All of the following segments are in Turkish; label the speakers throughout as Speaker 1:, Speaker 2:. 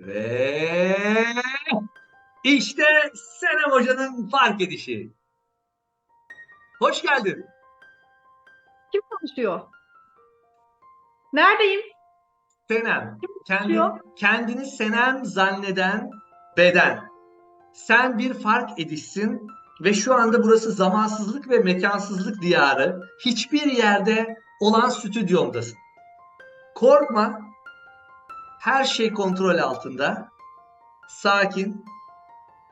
Speaker 1: Ve işte Senem Hoca'nın fark edişi. Hoş geldin.
Speaker 2: Kim konuşuyor? Neredeyim?
Speaker 1: Senem,
Speaker 2: Kim konuşuyor?
Speaker 1: kendini Senem zanneden beden. Sen bir fark edişsin ve şu anda burası zamansızlık ve mekansızlık diyarı. Hiçbir yerde olan stüdyomdasın. Korkma, her şey kontrol altında. Sakin,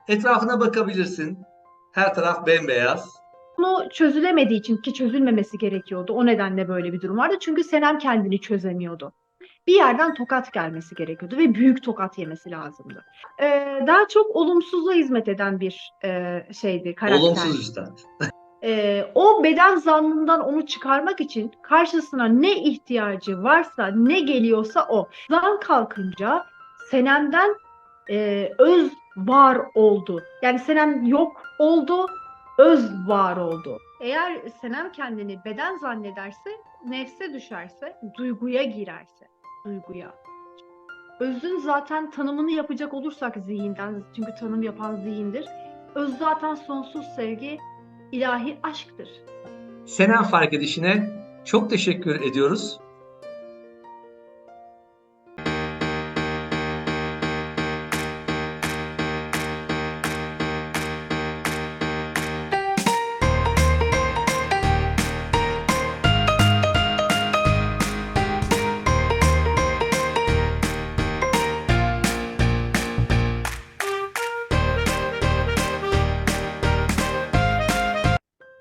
Speaker 1: etrafına bakabilirsin. Her taraf bembeyaz.
Speaker 2: Bunu çözülemediği için ki çözülmemesi gerekiyordu. O nedenle böyle bir durum vardı. Çünkü Senem kendini çözemiyordu. Bir yerden tokat gelmesi gerekiyordu ve büyük tokat yemesi lazımdı. Daha çok olumsuzluğa hizmet eden bir
Speaker 1: Olumsuz
Speaker 2: karakterdi.
Speaker 1: üstad.
Speaker 2: O beden zannından onu çıkarmak için karşısına ne ihtiyacı varsa, ne geliyorsa o. Zan kalkınca Senem'den öz var oldu. Yani Senem yok oldu, öz var oldu. Eğer Senem kendini beden zannederse, nefse düşerse, duyguya girerse, duyguya. Özün zaten tanımını yapacak olursak zihinden, çünkü tanım yapan zihindir. Öz zaten sonsuz sevgi, ilahi aşktır.
Speaker 1: Senem fark edişine çok teşekkür ediyoruz.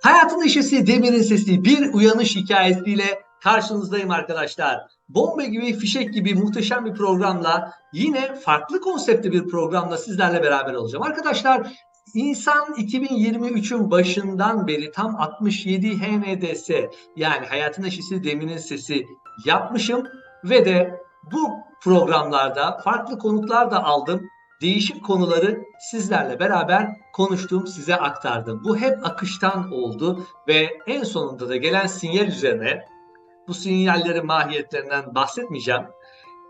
Speaker 1: Hayatın Neşesi, Demir'in Sesi bir uyanış hikayesiyle karşınızdayım arkadaşlar. Bomba gibi, fişek gibi muhteşem bir programla, yine farklı konseptli bir programla sizlerle beraber olacağım. Arkadaşlar, insan 2023'ün başından beri tam 67 HNDS, yani Hayatın Neşesi, Demir'in Sesi yapmışım ve de bu programlarda farklı konuklar da aldım. Değişik konuları sizlerle beraber konuştum, size aktardım. Bu hep akıştan oldu ve en sonunda da gelen sinyal üzerine, bu sinyallerin mahiyetlerinden bahsetmeyeceğim.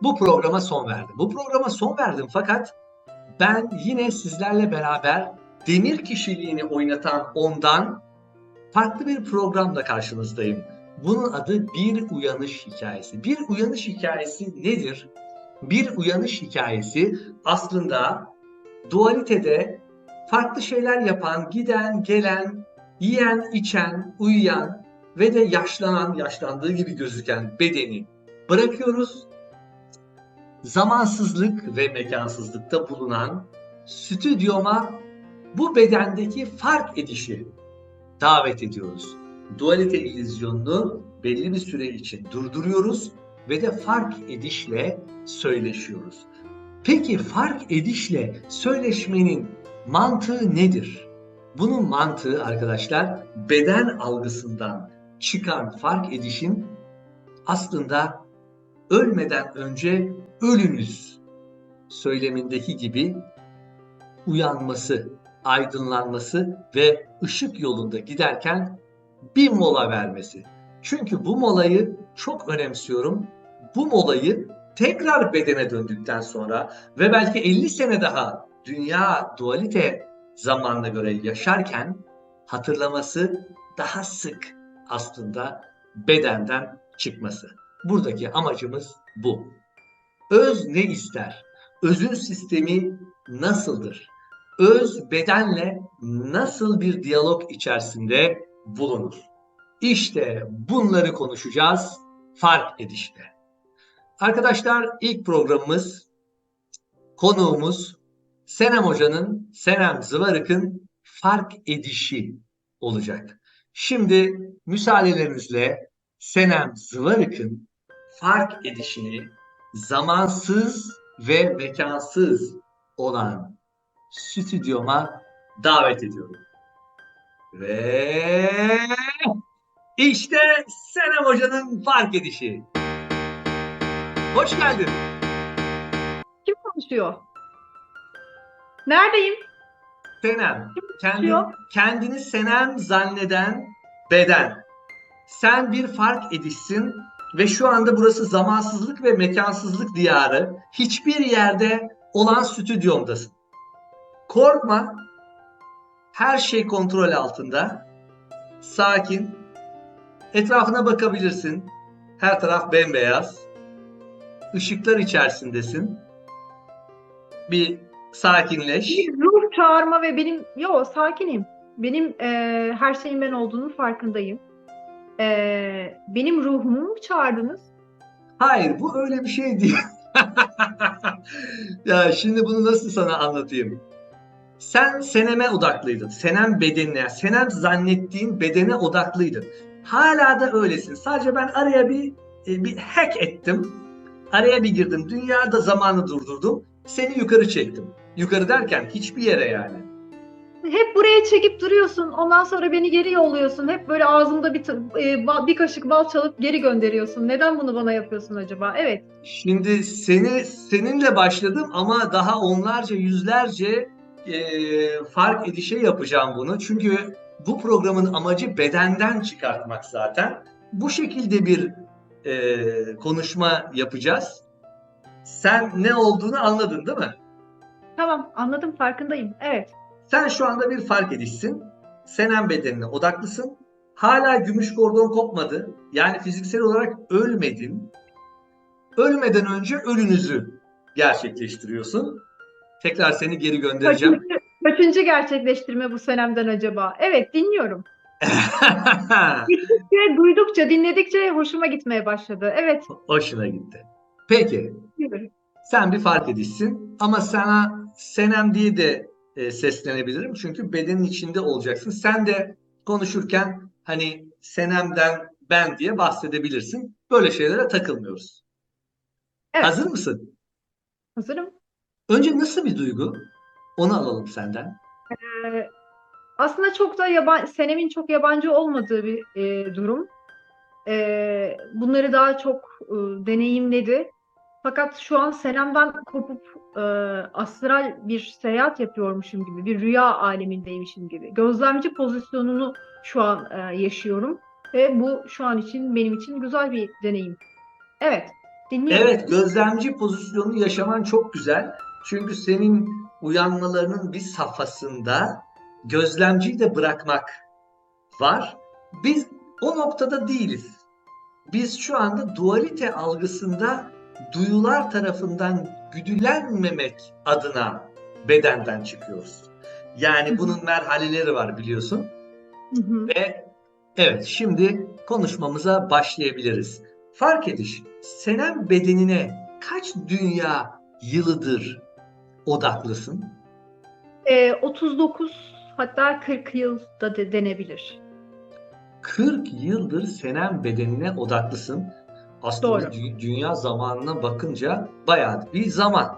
Speaker 1: Bu programa son verdim. Bu programa son verdim fakat ben yine sizlerle beraber demir kişiliğini oynatan ondan farklı bir programla karşınızdayım. Bunun adı Bir Uyanış Hikayesi. Bir uyanış hikayesi nedir? Bir uyanış hikayesi aslında dualitede farklı şeyler yapan, giden, gelen, yiyen, içen, uyuyan ve de yaşlanan, yaşlandığı gibi gözüken bedeni bırakıyoruz. Zamansızlık ve mekansızlıkta bulunan stüdyoma bu bedendeki fark edişi davet ediyoruz. Dualite illüzyonunu belli bir süre için durduruyoruz ve de fark edişle söyleşiyoruz. Peki fark edişle söyleşmenin mantığı nedir? Bunun mantığı arkadaşlar, beden algısından çıkan fark edişin aslında ölmeden önce ölünüz söylemindeki gibi uyanması, aydınlanması ve ışık yolunda giderken bir mola vermesi. Çünkü bu molayı çok önemsiyorum. Bu molayı tekrar bedene döndükten sonra ve belki 50 sene daha dünya dualite zamanına göre yaşarken hatırlaması daha sık aslında bedenden çıkması. Buradaki amacımız bu. Öz ne ister? Özün sistemi nasıldır? Öz bedenle nasıl bir diyalog içerisinde bulunur? İşte bunları konuşacağız fark edişte. Arkadaşlar, ilk programımız, konuğumuz Senem Hoca'nın, Senem Zıvarık'ın fark edişi olacak. Şimdi müsaadelerinizle Senem Zıvarık'ın fark edişini zamansız ve mekansız olan stüdyoma davet ediyorum. Ve işte Senem Hoca'nın fark edişi. Hoş geldin.
Speaker 2: Kim konuşuyor? Neredeyim?
Speaker 1: Senem,
Speaker 2: Kim konuşuyor?
Speaker 1: kendini Senem zanneden beden. Sen bir fark edişsin ve şu anda burası zamansızlık ve mekansızlık diyarı. Hiçbir yerde olan stüdyomdasın. Korkma, her şey kontrol altında. Sakin, etrafına bakabilirsin. Her taraf bembeyaz. Işıklar içerisindesin. Bir sakinleş.
Speaker 2: Bir ruh çağırma ve sakinim. Benim her şeyin ben olduğunun farkındayım. Benim ruhumu mu çağırdınız?
Speaker 1: Hayır, bu öyle bir şey değil. Ya şimdi bunu nasıl sana anlatayım? Sen Senem'e odaklıydın. Senem bedenine, Senem zannettiğin bedene odaklıydın. Hala da öylesin. Sadece ben araya bir hack ettim. Araya bir girdim. Dünyada zamanı durdurdum. Seni yukarı çektim. Yukarı derken hiçbir yere yani.
Speaker 2: Hep buraya çekip duruyorsun. Ondan sonra beni geri yolluyorsun. Hep böyle ağzımda bir kaşık bal çalıp geri gönderiyorsun. Neden bunu bana yapıyorsun acaba? Evet.
Speaker 1: Şimdi seninle başladım ama daha onlarca, yüzlerce fark edişe yapacağım bunu. Çünkü bu programın amacı bedenden çıkartmak zaten. Bu şekilde bir konuşma yapacağız. Sen ne olduğunu anladın, değil mi?
Speaker 2: Tamam, anladım, farkındayım. Evet.
Speaker 1: Sen şu anda bir fark edişsin. Senem bedenine odaklısın. Hala gümüş kordon kopmadı. Yani fiziksel olarak ölmedin. Ölmeden önce ölünüzü gerçekleştiriyorsun. Tekrar seni geri göndereceğim.
Speaker 2: Kaçıncı gerçekleştirme bu Senem'den acaba? Evet, dinliyorum. Gittikçe, duydukça, dinledikçe hoşuma gitmeye başladı. Evet.
Speaker 1: Hoşuna gitti. Peki, sen bir fark edişsin ama sana Senem diye de seslenebilirim. Çünkü bedenin içinde olacaksın. Sen de konuşurken hani Senem'den ben diye bahsedebilirsin. Böyle şeylere takılmıyoruz.
Speaker 2: Evet,
Speaker 1: Hazır mısın?
Speaker 2: hazırım.
Speaker 1: Önce nasıl bir duygu? Onu alalım senden.
Speaker 2: Ee, Aslında çok da Senem'in çok yabancı olmadığı bir durum. Bunları daha çok deneyimledi. Fakat şu an Senem'den kopup astral bir seyahat yapıyormuşum gibi, bir rüya alemindeymişim gibi. Gözlemci pozisyonunu şu an yaşıyorum ve bu şu an için benim için güzel bir deneyim. Evet, dinliyorum.
Speaker 1: Evet, gözlemci pozisyonunu yaşaman çok güzel. Çünkü senin uyanmalarının bir safhasında gözlemciyi de bırakmak var. Biz o noktada değiliz. Biz şu anda dualite algısında duyular tarafından güdülenmemek adına bedenden çıkıyoruz. Yani bunun merhaleleri var biliyorsun.
Speaker 2: Hı hı.
Speaker 1: Ve evet, şimdi konuşmamıza başlayabiliriz. Fark ediş, Senem bedenine kaç dünya yılıdır odaklısın?
Speaker 2: 39 hatta 40 yıl da denebilir.
Speaker 1: 40 yıldır Senem bedenine odaklısın. Aslında
Speaker 2: Doğru.
Speaker 1: dünya zamanına bakınca bayağı bir zaman.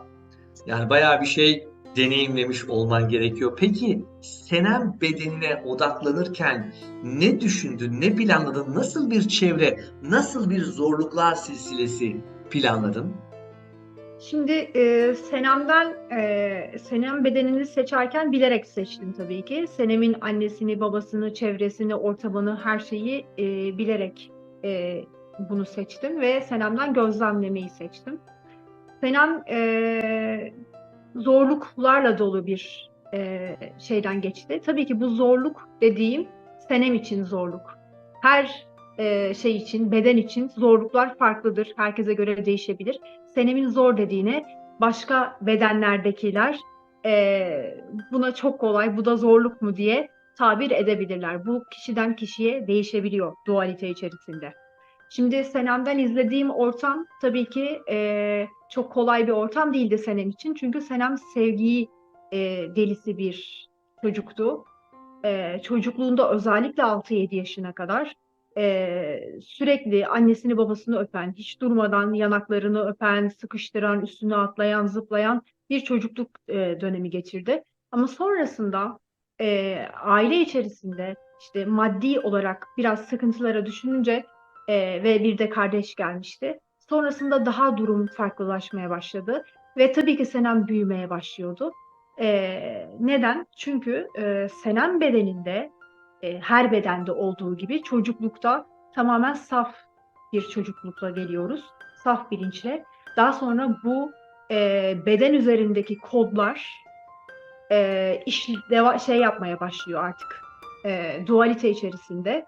Speaker 1: Yani bayağı bir şey deneyimlemiş olman gerekiyor. Peki Senem bedenine odaklanırken ne düşündün, ne planladın, nasıl bir çevre, nasıl bir zorluklar silsilesi planladın?
Speaker 2: Şimdi Senem bedenini seçerken bilerek seçtim tabii ki. Senem'in annesini, babasını, çevresini, ortamını, her şeyi bilerek bunu seçtim ve Senem'den gözlemlemeyi seçtim. Senem zorluklarla dolu bir şeyden geçti. Tabii ki bu zorluk dediğim Senem için zorluk. Her şey için, beden için zorluklar farklıdır. Herkese göre değişebilir. Senem'in zor dediğine başka bedenlerdekiler buna çok kolay, bu da zorluk mu diye tabir edebilirler. Bu kişiden kişiye değişebiliyor dualite içerisinde. Şimdi Senem'den izlediğim ortam tabii ki çok kolay bir ortam değildi Senem için. Çünkü Senem sevgiyi delisi bir çocuktu. Çocukluğunda özellikle 6-7 yaşına kadar sürekli annesini babasını öpen, hiç durmadan yanaklarını öpen, sıkıştıran, üstüne atlayan, zıplayan bir çocukluk dönemi geçirdi. Ama sonrasında aile içerisinde işte maddi olarak biraz sıkıntılara düşününce ve bir de kardeş gelmişti. Sonrasında daha durum farklılaşmaya başladı ve tabii ki Senem büyümeye başlıyordu. Neden? Çünkü Senem bedeninde her bedende olduğu gibi çocuklukta tamamen saf bir çocuklukla geliyoruz. Saf bilinçle. Daha sonra bu beden üzerindeki kodlar şey yapmaya başlıyor artık. Dualite içerisinde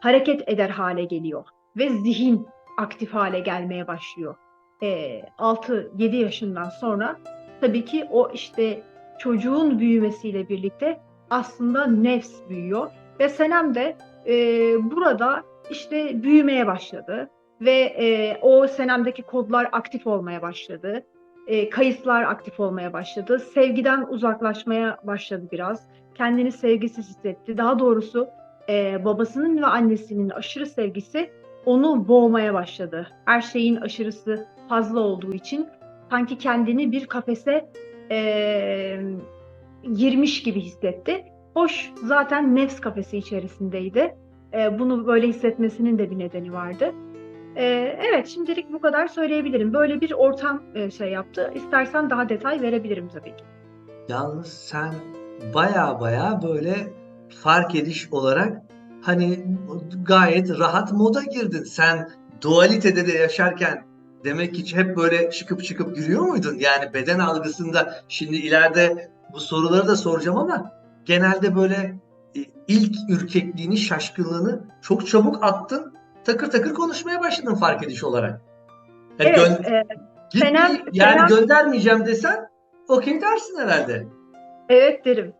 Speaker 2: hareket eder hale geliyor ve zihin aktif hale gelmeye başlıyor. 6-7 yaşından sonra tabii ki o işte çocuğun büyümesiyle birlikte aslında nefs büyüyor ve Senem de burada işte büyümeye başladı ve o Senem'deki kodlar aktif olmaya başladı. Kayıtlar aktif olmaya başladı. Sevgiden uzaklaşmaya başladı biraz. Kendini sevgisiz hissetti. Daha doğrusu babasının ve annesinin aşırı sevgisi onu boğmaya başladı. Her şeyin aşırısı fazla olduğu için sanki kendini bir kafese girmiş gibi hissetti. Hoş, zaten nefs kafesi içerisindeydi. Bunu böyle hissetmesinin de bir nedeni vardı. Evet, şimdilik bu kadar söyleyebilirim. Böyle bir ortam şey yaptı. İstersen daha detay verebilirim tabii ki.
Speaker 1: Yalnız sen baya böyle fark ediş olarak hani gayet rahat moda girdin. Sen dualitede de yaşarken demek ki hep böyle çıkıp çıkıp yürüyor muydun? Yani beden algısında şimdi ileride bu soruları da soracağım ama genelde böyle ilk ürkekliğini, şaşkınlığını çok çabuk attın. Takır takır konuşmaya başladın fark ediş olarak. Yani
Speaker 2: Evet,
Speaker 1: gitmeyi yani
Speaker 2: Senem,
Speaker 1: göndermeyeceğim desen okey dersin herhalde.
Speaker 2: evet derim.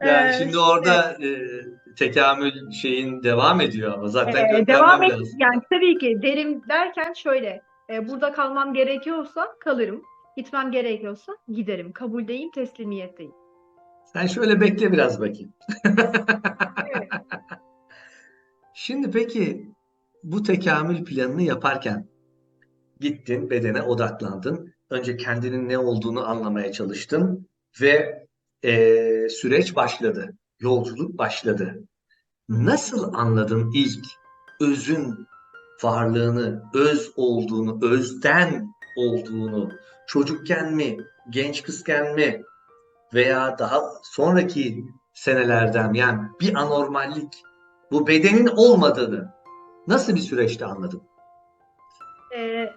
Speaker 1: Yani şimdi
Speaker 2: Şimdi
Speaker 1: orada tekamül şeyin devam ediyor ama zaten
Speaker 2: devam
Speaker 1: göndermem
Speaker 2: et,
Speaker 1: lazım.
Speaker 2: yani tabii ki derim derken şöyle, burada kalmam gerekiyorsa kalırım, gitmem gerekiyorsa giderim. Kabuldeyim, teslimiyetteyim.
Speaker 1: Sen şöyle bekle biraz bakayım.
Speaker 2: Evet.
Speaker 1: Şimdi peki bu tekamül planını yaparken gittin, bedene odaklandın. Önce kendinin ne olduğunu anlamaya çalıştın ve süreç başladı. Yolculuk başladı. Nasıl anladın ilk özün varlığını, öz olduğunu, özden olduğunu, çocukken mi, genç kızken mi veya daha sonraki senelerden yani bir anormallik, bu bedenin olmadığını nasıl bir süreçte anladın?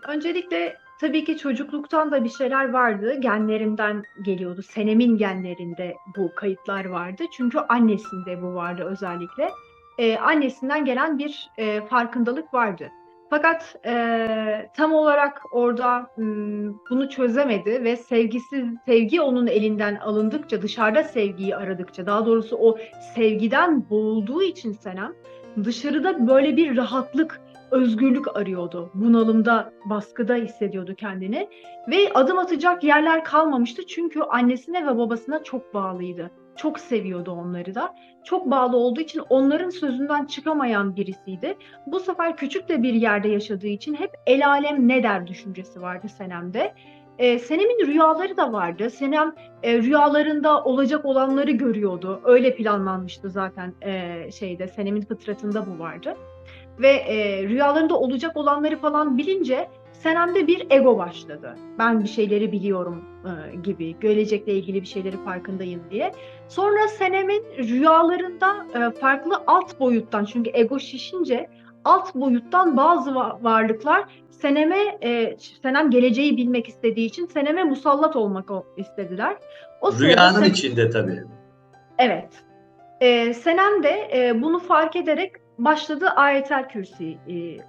Speaker 2: Öncelikle tabii ki çocukluktan da bir şeyler vardı. Genlerimden geliyordu. Senemin genlerinde bu kayıtlar vardı. Çünkü annesinde bu vardı özellikle. Annesinden gelen bir farkındalık vardı. Fakat tam olarak orada bunu çözemedi ve sevgi onun elinden alındıkça, dışarıda sevgiyi aradıkça, daha doğrusu o sevgiden boğulduğu için Senem, dışarıda böyle bir rahatlık, özgürlük arıyordu. Bunalımda, baskıda hissediyordu kendini ve adım atacak yerler kalmamıştı çünkü annesine ve babasına çok bağlıydı. Çok seviyordu onları da. Çok bağlı olduğu için onların sözünden çıkamayan birisiydi. Bu sefer küçük de bir yerde yaşadığı için hep el alem ne der düşüncesi vardı Senem'de. Senem'in rüyaları da vardı. Senem rüyalarında olacak olanları görüyordu. Öyle planlanmıştı zaten Senem'in fıtratında bu vardı. Ve rüyalarında olacak olanları falan bilince Senem'de bir ego başladı. Ben bir şeyleri biliyorum gibi, gelecekle ilgili bir şeyleri farkındayım diye. Sonra Senem'in rüyalarında farklı alt boyuttan, çünkü ego şişince alt boyuttan bazı varlıklar Senem geleceği bilmek istediği için Senem'e musallat olmak istediler. O sırada
Speaker 1: Rüyanın içinde tabii.
Speaker 2: evet. Senem de bunu fark ederek başladı Ayetel Kürsi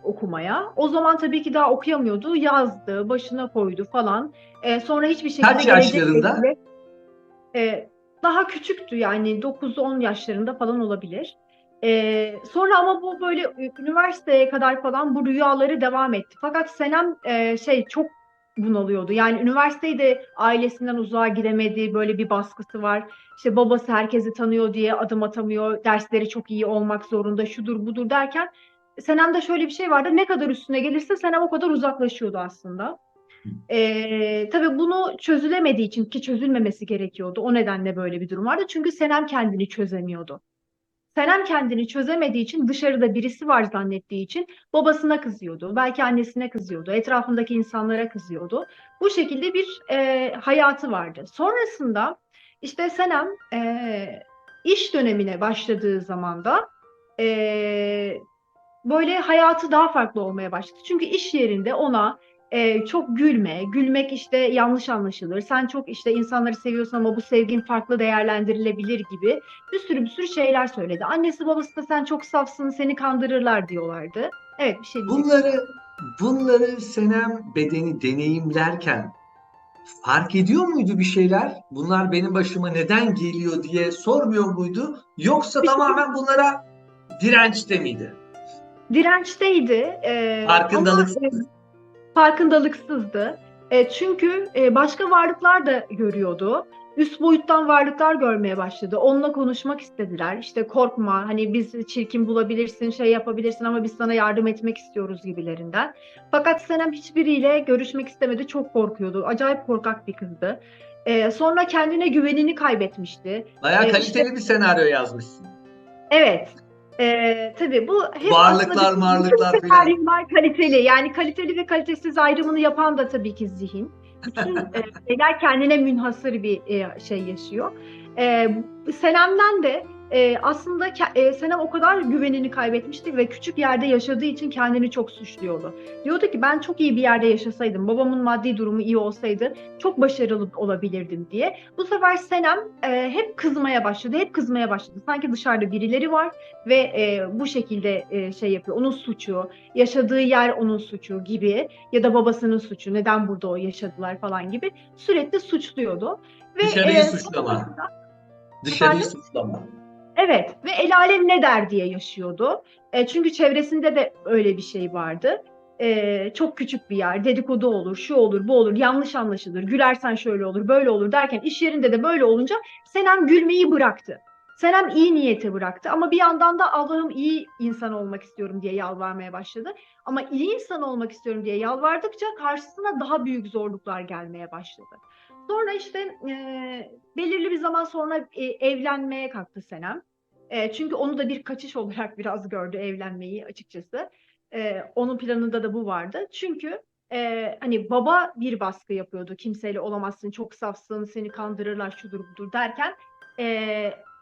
Speaker 2: okumaya. O zaman tabii ki daha okuyamıyordu. Yazdı, başına koydu falan. Sonra hiçbir şekilde
Speaker 1: Kaç
Speaker 2: gelecekle
Speaker 1: yaşlarında?
Speaker 2: ilgili daha küçüktü, yani 9-10 yaşlarında falan olabilir. Sonra ama bu böyle üniversiteye kadar falan bu rüyaları devam etti. Fakat Senem çok bunalıyordu. Yani üniversiteyi de ailesinden uzağa gidemedi. Böyle bir baskısı var. İşte babası herkesi tanıyor diye adım atamıyor. Dersleri çok iyi olmak zorunda. Şudur budur derken Senem'de şöyle bir şey vardı. Ne kadar üstüne gelirse Senem o kadar uzaklaşıyordu aslında. Tabii bunu çözülemediği için, ki çözülmemesi gerekiyordu. O nedenle böyle bir durum vardı. Çünkü Senem kendini çözemiyordu. Senem kendini çözemediği için, dışarıda birisi var zannettiği için babasına kızıyordu. Belki annesine kızıyordu. Etrafındaki insanlara kızıyordu. Bu şekilde bir hayatı vardı. Sonrasında işte Senem iş dönemine başladığı zaman da e, böyle hayatı daha farklı olmaya başladı. Çünkü iş yerinde ona çok gülme, gülmek işte yanlış anlaşılır. Sen çok işte insanları seviyorsun ama bu sevgin farklı değerlendirilebilir gibi bir sürü şeyler söyledi. Annesi babası da sen çok safsın, seni kandırırlar diyorlardı. Evet, bir şey diyeceksin.
Speaker 1: Bunları Senem bedeni deneyimlerken fark ediyor muydu bir şeyler? Bunlar benim başıma neden geliyor diye sormuyor muydu? Yoksa
Speaker 2: Bir şey
Speaker 1: tamamen bunlara dirençte miydi?
Speaker 2: dirençteydi ama
Speaker 1: Farkındalıksız.
Speaker 2: farkındalıksızdı. Çünkü başka varlıklar da görüyordu. Üst boyuttan varlıklar görmeye başladı. Onunla konuşmak istediler. İşte korkma, hani biz çirkin bulabilirsin, şey yapabilirsin ama biz sana yardım etmek istiyoruz gibilerinden. Fakat Senem hiçbiriyle görüşmek istemedi. Çok korkuyordu. Acayip korkak bir kızdı. Sonra kendine güvenini kaybetmişti.
Speaker 1: Bayağı
Speaker 2: İşte
Speaker 1: kaliteli bir senaryo yazmışsın.
Speaker 2: evet. Tabii bu hep aslında
Speaker 1: Varlıklar,
Speaker 2: bütün
Speaker 1: marlıklar filan.
Speaker 2: senaryolar kaliteli. Yani kaliteli ve kalitesiz ayrımını yapan da tabii ki zihin. Bütün şeyler kendine münhasır bir şey yaşıyor. E, Senem'den de aslında Senem o kadar güvenini kaybetmişti ve küçük yerde yaşadığı için kendini çok suçluyordu. Diyordu ki ben çok iyi bir yerde yaşasaydım, babamın maddi durumu iyi olsaydı çok başarılı olabilirdim diye. Bu sefer Senem hep kızmaya başladı, hep kızmaya başladı. Sanki dışarıda birileri var ve bu şekilde şey yapıyor. Onun suçu, yaşadığı yer onun suçu gibi ya da babasının suçu. Neden burada o yaşadılar falan gibi sürekli suçluyordu. Ve
Speaker 1: Dışarıyı suçlama.
Speaker 2: sonrasında
Speaker 1: Dışarıyı
Speaker 2: efendim
Speaker 1: suçlama.
Speaker 2: evet ve el alem ne der diye yaşıyordu. Çünkü çevresinde de öyle bir şey vardı. Çok küçük bir yer, dedikodu olur, şu olur, bu olur, yanlış anlaşılır, gülersen şöyle olur, böyle olur derken iş yerinde de böyle olunca Senem gülmeyi bıraktı. Senem iyi niyeti bıraktı ama bir yandan da Allah'ım iyi insan olmak istiyorum diye yalvarmaya başladı. Ama iyi insan olmak istiyorum diye yalvardıkça karşısına daha büyük zorluklar gelmeye başladı. Sonra işte belirli bir zaman sonra evlenmeye kalktı Senem. Çünkü onu da bir kaçış olarak biraz gördü evlenmeyi açıkçası. Onun planında da bu vardı. Çünkü hani baba bir baskı yapıyordu. Kimseyle olamazsın, çok safsın, seni kandırırlar, şudur budur derken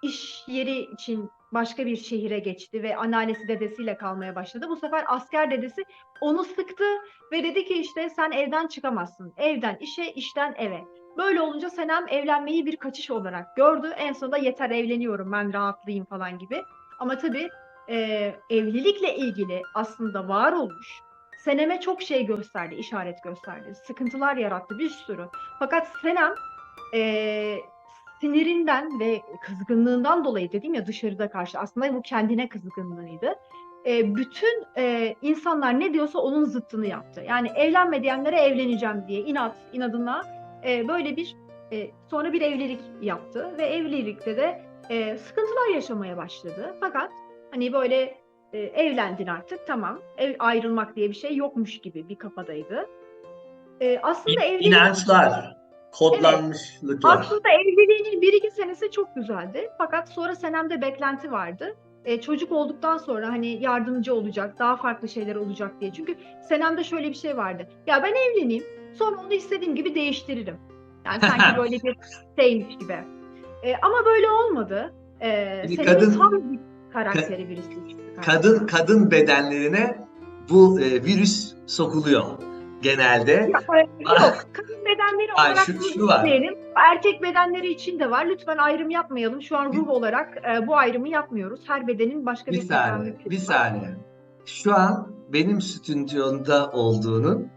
Speaker 2: iş yeri için başka bir şehire geçti ve anneannesi dedesiyle kalmaya başladı. Bu sefer asker dedesi onu sıktı ve dedi ki işte sen evden çıkamazsın. Evden işe, işten eve. Böyle olunca Senem evlenmeyi bir kaçış olarak gördü. En sonunda yeter evleniyorum ben rahatlayayım falan gibi. Ama tabii evlilikle ilgili aslında var olmuş. Senem'e çok şey gösterdi, işaret gösterdi. Sıkıntılar yarattı bir sürü. Fakat Senem e, sinirinden ve kızgınlığından dolayı dedim ya dışarıda karşı aslında bu kendine kızgınlığıydı. Bütün insanlar ne diyorsa onun zıttını yaptı. Yani evlenme diyenlere evleneceğim diye inadına böyle bir sonra bir evlilik yaptı ve evlilikte de sıkıntılar yaşamaya başladı. Fakat hani böyle evlendin artık tamam ayrılmak diye bir şey yokmuş gibi bir kafadaydı. Aslında evlilik
Speaker 1: İnançlar,
Speaker 2: evet
Speaker 1: kodlanmışlıklar.
Speaker 2: aslında evliliğinin bir iki senesi çok güzeldi. Fakat sonra Senem'de beklenti vardı. Çocuk olduktan sonra hani yardımcı olacak, daha farklı şeyler olacak diye. Çünkü Senem'de şöyle bir şey vardı. Ya ben evleneyim, sonra onu istediğim gibi değiştiririm. Yani sanki böyle bir şeymiş gibi. Ama böyle olmadı.
Speaker 1: Şimdi
Speaker 2: Senem'in tam
Speaker 1: kadın
Speaker 2: bir
Speaker 1: ka-
Speaker 2: karakteri birisi çıktı karşısına.
Speaker 1: kadın bedenlerine bu virüs sokuluyor genelde.
Speaker 2: Ya, yok, kadın bedenleri
Speaker 1: Ay,
Speaker 2: olarak bunu
Speaker 1: şu var.
Speaker 2: düşünmeyelim. Erkek bedenleri için de var. Lütfen ayrım yapmayalım. Şu an
Speaker 1: Bir,
Speaker 2: ruh olarak bu ayrımı yapmıyoruz. Her bedenin başka
Speaker 1: bir
Speaker 2: bir
Speaker 1: saniye,
Speaker 2: beklenmişi
Speaker 1: bir
Speaker 2: var.
Speaker 1: saniye. Şu an benim stüdyonda olduğunun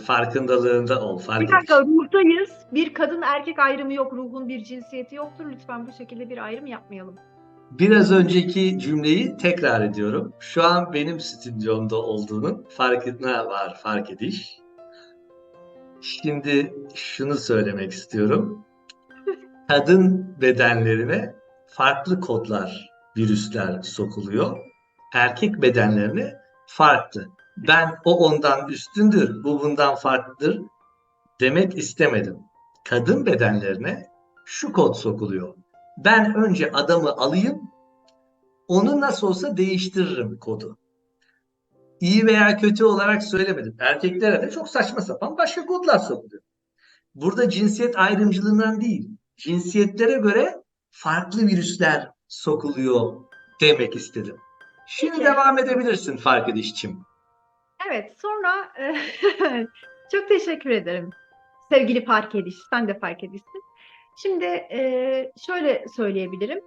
Speaker 1: farkındalığında ol,
Speaker 2: Bir
Speaker 1: fark
Speaker 2: dakika,
Speaker 1: ediş.
Speaker 2: ruhtayız. Bir kadın erkek ayrımı yok. Ruhun bir cinsiyeti yoktur. Lütfen bu şekilde bir ayrım yapmayalım.
Speaker 1: Biraz önceki cümleyi tekrar ediyorum. Şu an benim stüdyomda olduğunun farkına var, fark ediş. Şimdi şunu söylemek istiyorum. Kadın bedenlerine farklı kodlar, virüsler sokuluyor. Erkek bedenlerine farklı. Ben o ondan üstündür, bu bundan farklıdır demek istemedim. Kadın bedenlerine şu kod sokuluyor. Ben önce adamı alayım, onu nasıl olsa değiştiririm kodu. İyi veya kötü olarak söylemedim. Erkeklere de çok saçma sapan başka kodlar sokuluyor. Burada cinsiyet ayrımcılığından değil, cinsiyetlere göre farklı virüsler sokuluyor demek istedim. Şimdi
Speaker 2: Peki.
Speaker 1: devam edebilirsin fark edişçim.
Speaker 2: Evet, sonra çok teşekkür ederim. Sevgili fark ediş, sen de fark edişsin. Şimdi şöyle söyleyebilirim.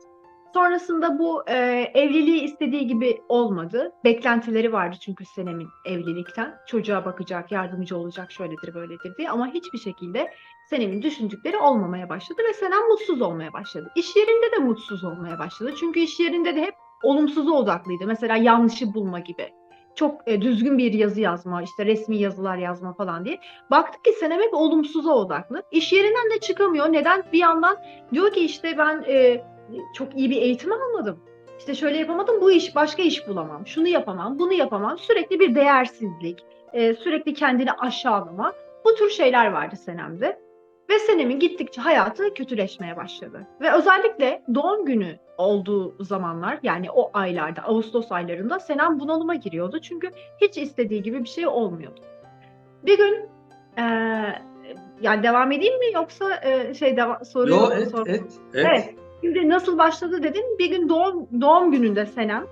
Speaker 2: Sonrasında bu evliliği istediği gibi olmadı. Beklentileri vardı çünkü Senem'in evlilikten. Çocuğa bakacak, yardımcı olacak, şöyledir böyledir diye. Ama hiçbir şekilde Senem'in düşündükleri olmamaya başladı ve Senem mutsuz olmaya başladı. İş yerinde de mutsuz olmaya başladı. Çünkü iş yerinde de hep olumsuza odaklıydı. Mesela yanlışı bulma gibi. Çok düzgün bir yazı yazma, işte resmi yazılar yazma falan diye. Baktık ki Senem hep olumsuza odaklı. İş yerinden de çıkamıyor. Neden? Bir yandan diyor ki işte ben çok iyi bir eğitim almadım. İşte şöyle yapamadım, bu iş başka iş bulamam. Şunu yapamam, bunu yapamam. Sürekli bir değersizlik, sürekli kendini aşağılama. Bu tür şeyler vardı Senem'de. Ve Senem'in gittikçe hayatı kötüleşmeye başladı. Ve özellikle doğum günü olduğu zamanlar, yani o aylarda, Ağustos aylarında Senem bunalıma giriyordu. Çünkü hiç istediği gibi bir şey olmuyordu. Bir gün e, yani devam edeyim mi yoksa
Speaker 1: Yo,
Speaker 2: soruyu
Speaker 1: et,
Speaker 2: sor.
Speaker 1: et, et.
Speaker 2: Evet. Şimdi nasıl başladı dedin? Bir gün doğum gününde Senem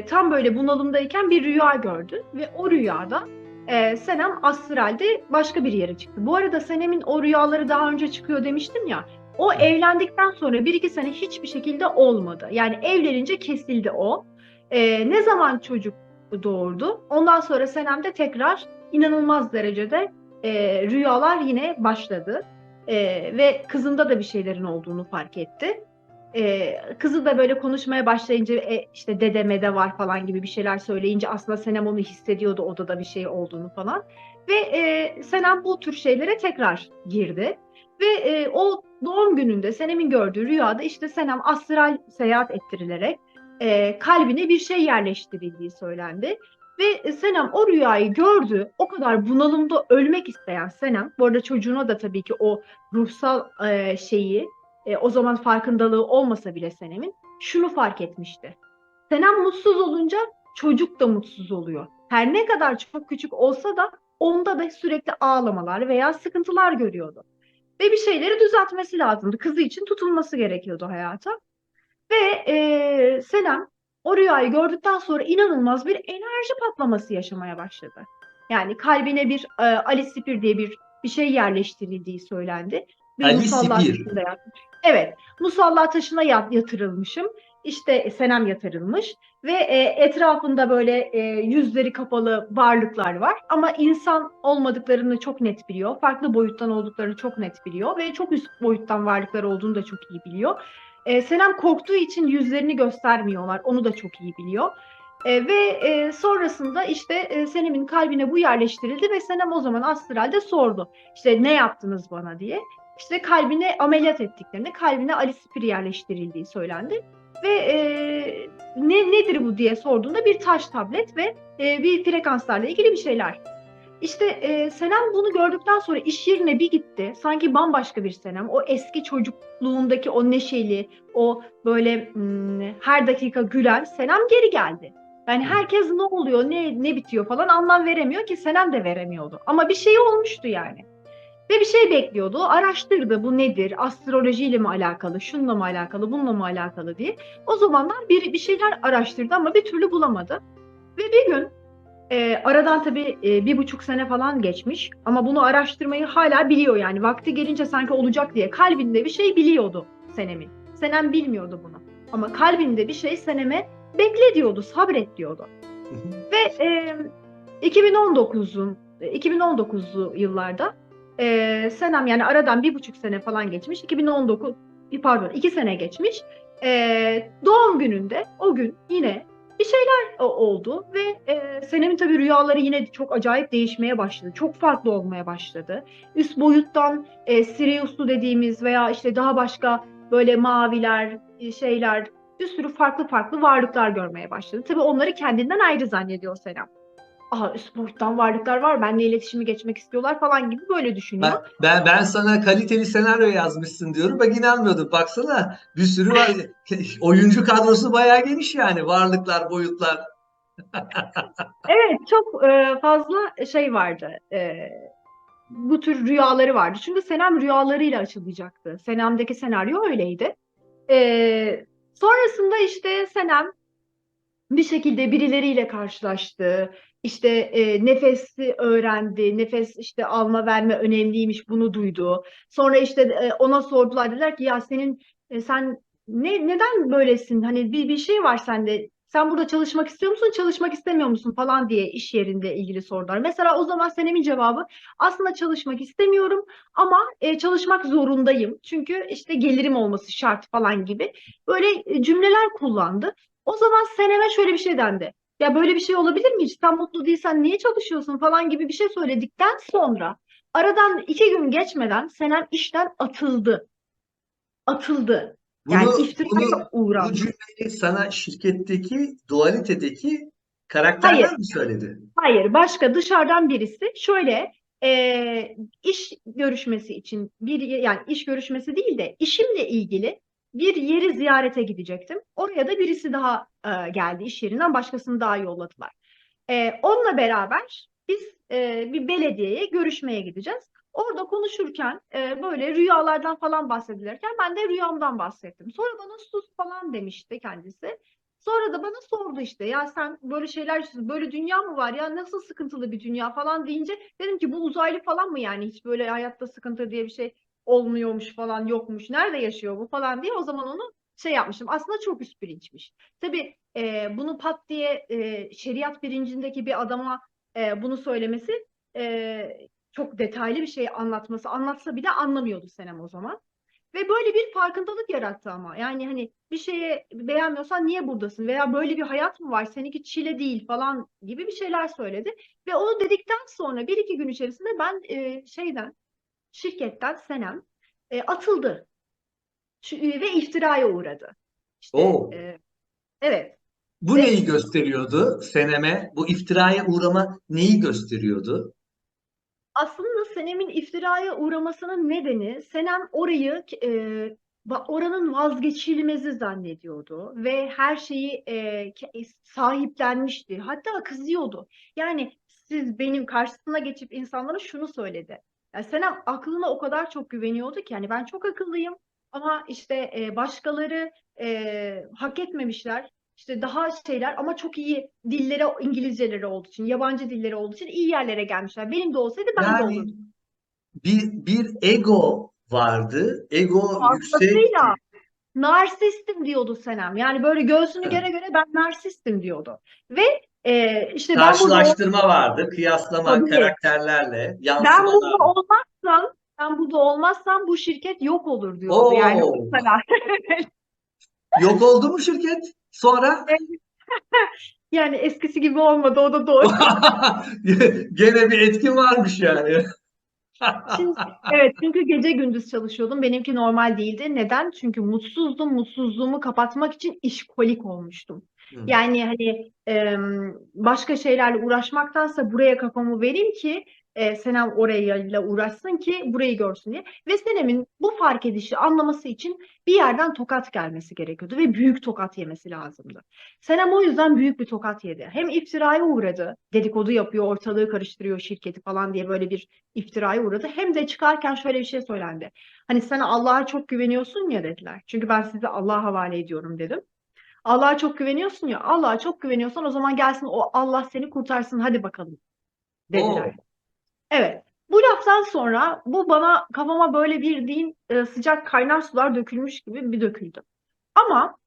Speaker 2: tam böyle bunalımdayken bir rüya gördü ve o rüyada Senem astralde başka bir yere çıktı. Bu arada Senem'in o rüyaları daha önce çıkıyor demiştim ya. O evlendikten sonra bir iki sene hiçbir şekilde olmadı. Yani evlenince kesildi o. Ne zaman çocuk doğurdu? Ondan sonra Senem'de tekrar inanılmaz derecede rüyalar yine başladı. Ve kızında da bir şeylerin olduğunu fark etti. Kızı da böyle konuşmaya başlayınca işte dede mede var falan gibi bir şeyler söyleyince aslında Senem onu hissediyordu, odada bir şey olduğunu falan. Ve Senem bu tür şeylere tekrar girdi. Ve o doğum gününde Senem'in gördüğü rüyada işte Senem astral seyahat ettirilerek kalbine bir şey yerleştirildiği söylendi. Ve Senem o rüyayı gördü. O kadar bunalımda ölmek isteyen Senem, bu arada çocuğuna da tabii ki o ruhsal şeyi, o zaman farkındalığı olmasa bile Senem'in şunu fark etmişti. Senem mutsuz olunca çocuk da mutsuz oluyor. Her ne kadar çok küçük olsa da onda da sürekli ağlamalar veya sıkıntılar görüyordu. Ve bir şeyleri düzeltmesi lazımdı. Kızı için tutulması gerekiyordu hayata. Ve Senem o rüyayı gördükten sonra inanılmaz bir enerji patlaması yaşamaya başladı. Yani kalbine bir Ali Sipir diye bir şey yerleştirildiği söylendi. Bir
Speaker 1: Ali
Speaker 2: musalla
Speaker 1: Sipir.
Speaker 2: taşında yatmış. Evet, musalla taşına yatırılmışım. İşte Senem yatırılmış ve etrafında böyle yüzleri kapalı varlıklar var. Ama insan olmadıklarını çok net biliyor. Farklı boyuttan olduklarını çok net biliyor ve çok üst boyuttan varlıklar olduğunu da çok iyi biliyor. Senem korktuğu için yüzlerini göstermiyorlar. Onu da çok iyi biliyor. Ve sonrasında işte Senem'in kalbine bu yerleştirildi ve Senem o zaman astralde sordu. İşte ne yaptınız bana diye. İşte kalbine ameliyat ettiklerinde kalbine Alispir yerleştirildiği söylendi. Ve nedir bu diye sorduğunda bir taş tablet ve bir frekanslarla ilgili bir şeyler. İşte Senem bunu gördükten sonra iş yerine bir gitti. Sanki bambaşka bir Senem. O eski çocukluğundaki o neşeli, o böyle her dakika gülen Senem geri geldi. Yani herkes ne oluyor, ne bitiyor falan anlam veremiyor ki Senem de veremiyordu. Ama bir şey olmuştu yani. Ve bir şey bekliyordu. Araştırdı bu nedir? Astrolojiyle mi alakalı? Şununla mı alakalı? Bununla mı alakalı diye. O zamanlar bir şeyler araştırdı ama bir türlü bulamadı. Ve bir gün aradan tabii 1,5 sene falan geçmiş ama bunu araştırmayı hala biliyor yani vakti gelince sanki olacak diye kalbinde bir şey biliyordu Senem'in. Senem bilmiyordu bunu ama kalbinde bir şey Senem'e bekle diyordu, sabret diyordu. Ve 2019'lu yıllarda Senem yani aradan 1,5 sene falan geçmiş. 2019 pardon 2 sene geçmiş. Doğum gününde o gün yine bir şeyler oldu ve Senem'in tabii rüyaları yine çok acayip değişmeye başladı. Çok farklı olmaya başladı. Üst boyuttan Sirius'lu dediğimiz veya işte daha başka böyle maviler, şeyler, bir sürü farklı farklı varlıklar görmeye başladı. Tabii onları kendinden ayrı zannediyor Senem. Aha üst boyuttan varlıklar var, benimle iletişime geçmek istiyorlar falan gibi böyle düşünüyor.
Speaker 1: Ben sana kaliteli senaryo yazmışsın diyorum. Bak inanmıyordum. Baksana bir sürü var. Oyuncu kadrosu bayağı geniş yani. Varlıklar, boyutlar.
Speaker 2: Evet, çok fazla şey vardı. Bu tür rüyaları vardı. Çünkü Senem rüyalarıyla açılacaktı. Senem'deki senaryo öyleydi. Sonrasında işte Senem bir şekilde birileriyle karşılaştı. İşte nefesi öğrendi. Nefes işte alma verme önemliymiş, bunu duydu. Sonra işte ona sordular, dediler ki ya sen neden böylesin? Hani bir şey var sende. Sen burada çalışmak istiyor musun, çalışmak istemiyor musun falan diye iş yerinde ilgili sorular. Mesela o zaman Senem'in cevabı, aslında çalışmak istemiyorum ama çalışmak zorundayım. Çünkü işte gelirim olması şart falan gibi böyle cümleler kullandı. O zaman Senem'e şöyle bir şey dendi. Ya böyle bir şey olabilir mi hiç? Sen mutlu değilsen niye çalışıyorsun falan gibi bir şey söyledikten sonra aradan 2 gün geçmeden Senem işten atıldı. Atıldı. Yani
Speaker 1: Bunu
Speaker 2: iftiraya
Speaker 1: bu
Speaker 2: uğrandı.
Speaker 1: cümleyi sana şirketteki dualitedeki
Speaker 2: Hayır,
Speaker 1: karakterler mi söyledi?
Speaker 2: hayır. Başka dışarıdan birisi şöyle iş görüşmesi için yani iş görüşmesi değil de işimle ilgili bir yeri ziyarete gidecektim. Oraya da birisi daha geldi iş yerinden, başkasını daha yolladılar. Onunla beraber biz bir belediyeye görüşmeye gideceğiz. Orada konuşurken böyle rüyalardan falan bahsedilirken ben de rüyamdan bahsettim. Sonra bana sus falan demişti kendisi. Sonra da bana sordu işte, ya sen böyle şeyler, böyle dünya mı var ya, nasıl sıkıntılı bir dünya falan deyince dedim ki bu uzaylı falan mı, yani hiç böyle hayatta sıkıntı diye bir şey olmuyormuş falan, yokmuş, nerede yaşıyor bu falan diye o zaman onu şey yapmışım. Aslında çok üst bilinçmiş. Tabii bunu pat diye şeriat bilincindeki bir adama bunu söylemesi, çok detaylı bir şey anlatması, anlatsa bile anlamıyordu Senem o zaman. Ve böyle bir farkındalık yarattı ama. Yani hani bir şeye beğenmiyorsan niye buradasın? Veya böyle bir hayat mı var? Seninki çile değil falan gibi bir şeyler söyledi. Ve onu dedikten sonra 1-2 gün içerisinde ben şirketten Senem atıldı. Ve iftiraya uğradı. İşte
Speaker 1: Oo.
Speaker 2: evet.
Speaker 1: Bu
Speaker 2: Ve
Speaker 1: neyi gösteriyordu Seneme? Bu iftiraya uğrama neyi gösteriyordu?
Speaker 2: aslında Senem'in iftiraya uğramasının nedeni, Senem orayı oranın vazgeçilmezi zannediyordu ve her şeyi sahiplenmişti. Hatta kızıyordu. Yani siz, benim karşısına geçip insanlara şunu söyledi. Yani Senem aklına o kadar çok güveniyordu ki, yani ben çok akıllıyım ama işte başkaları hak etmemişler. İşte daha şeyler ama çok iyi dilleri, İngilizceleri olduğu için, yabancı dilleri olduğu için iyi yerlere gelmişler. Benim de olsaydı ben de
Speaker 1: Yani
Speaker 2: olurdum.
Speaker 1: bir ego vardı. Ego
Speaker 2: Fazlasıyla
Speaker 1: yüksekti.
Speaker 2: narsistim diyordu Senem. Yani böyle göğsünü göre göre ben narsistim diyordu. Ve işte ben burada
Speaker 1: Karşılaştırma vardı. Kıyaslama
Speaker 2: tabii,
Speaker 1: karakterlerle,
Speaker 2: ben
Speaker 1: yansımalar.
Speaker 2: burada olmazsam ben burada olmazsam bu şirket yok olur diyordu. Yani o
Speaker 1: Oo,
Speaker 2: kadar.
Speaker 1: yok oldu mu şirket? Sonra
Speaker 2: Yani eskisi gibi olmadı, o da doğru.
Speaker 1: gene bir etki varmış yani.
Speaker 2: Şimdi evet, çünkü gece gündüz çalışıyordum. Benimki normal değildi. Neden? Çünkü mutsuzdum. Mutsuzluğumu kapatmak için işkolik olmuştum.
Speaker 1: Hı.
Speaker 2: Yani hani başka şeylerle uğraşmaktansa buraya kafamı vereyim ki Senem orayla uğraşsın ki burayı görsün diye. Ve Senem'in bu fark edişi, anlaması için bir yerden tokat gelmesi gerekiyordu ve büyük tokat yemesi lazımdı. Senem o yüzden büyük bir tokat yedi. Hem iftiraya uğradı, dedikodu yapıyor, ortalığı karıştırıyor şirketi falan diye böyle bir iftiraya uğradı. Hem de çıkarken şöyle bir şey söylendi. Hani sen Allah'a çok güveniyorsun ya dediler. Çünkü ben sizi Allah'a havale ediyorum dedim. Allah'a çok güveniyorsun ya. Allah'a çok güveniyorsan o zaman gelsin, o Allah seni kurtarsın, hadi bakalım dediler.
Speaker 1: Oo.
Speaker 2: Evet. Bu laftan sonra bu bana, kafama böyle bir din sıcak kaynar sular dökülmüş gibi bir döküldü. Ama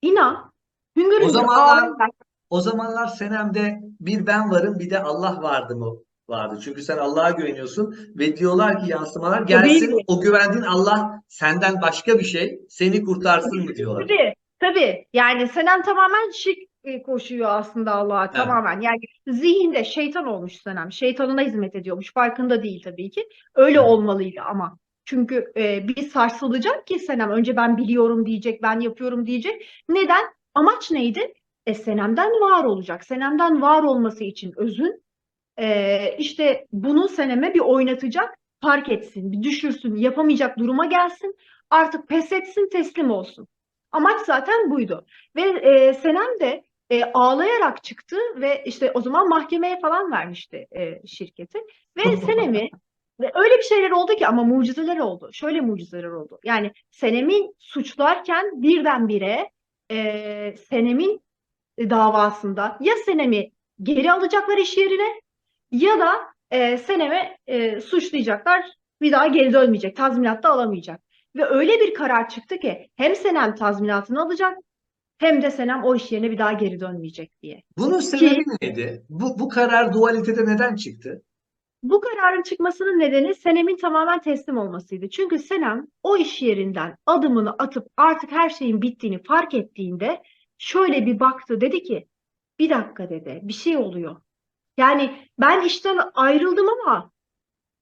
Speaker 2: inan, hüngür
Speaker 1: O
Speaker 2: hüngür
Speaker 1: zamanlar
Speaker 2: ağlayarak,
Speaker 1: o zamanlar Senem'de bir ben varım bir de Allah vardı mı vardı. Çünkü sen Allah'a güveniyorsun ve diyorlar ki yansımalar gelsin
Speaker 2: tabii,
Speaker 1: o güvendiğin Allah senden başka bir şey seni kurtarsın mı diyorlar.
Speaker 2: tabii, tabii. Yani Senem tamamen şirk koşuyor aslında Allah'a,
Speaker 1: Evet.
Speaker 2: tamamen. Yani zihinde şeytan olmuş Senem. Şeytanına hizmet ediyormuş. Farkında değil tabii ki. Öyle
Speaker 1: Evet.
Speaker 2: olmalıydı ama. Çünkü bir sarsılacak ki Senem. Önce ben biliyorum diyecek, ben yapıyorum diyecek. Neden? Amaç neydi? Senem'den var olacak. Senem'den var olması için özün işte bunu Senem'e bir oynatacak, fark etsin, bir düşürsün, yapamayacak duruma gelsin, artık pes etsin, teslim olsun. Amaç zaten buydu. Ve Senem de ağlayarak çıktı ve işte o zaman mahkemeye falan vermişti şirketi. Ve Senem'i, ve öyle bir şeyler oldu ki, ama mucizeler oldu. Şöyle mucizeler oldu. Yani Senem'in suçlarken birdenbire Senem'in davasında ya Senem'i geri alacaklar iş yerine ya da Senem'i suçlayacaklar. Bir daha geri dönmeyecek. Tazminat da alamayacak. Ve öyle bir karar çıktı ki hem Senem tazminatını alacak hem de Senem o iş yerine bir daha geri dönmeyecek diye.
Speaker 1: Bunun
Speaker 2: Ki
Speaker 1: sebebi neydi? Bu karar dualitede neden çıktı?
Speaker 2: bu kararın çıkmasının nedeni Senem'in tamamen teslim olmasıydı. Çünkü Senem o iş yerinden adımını atıp artık her şeyin bittiğini fark ettiğinde şöyle bir baktı, dedi ki bir dakika dedi, bir şey oluyor. Yani ben işten ayrıldım ama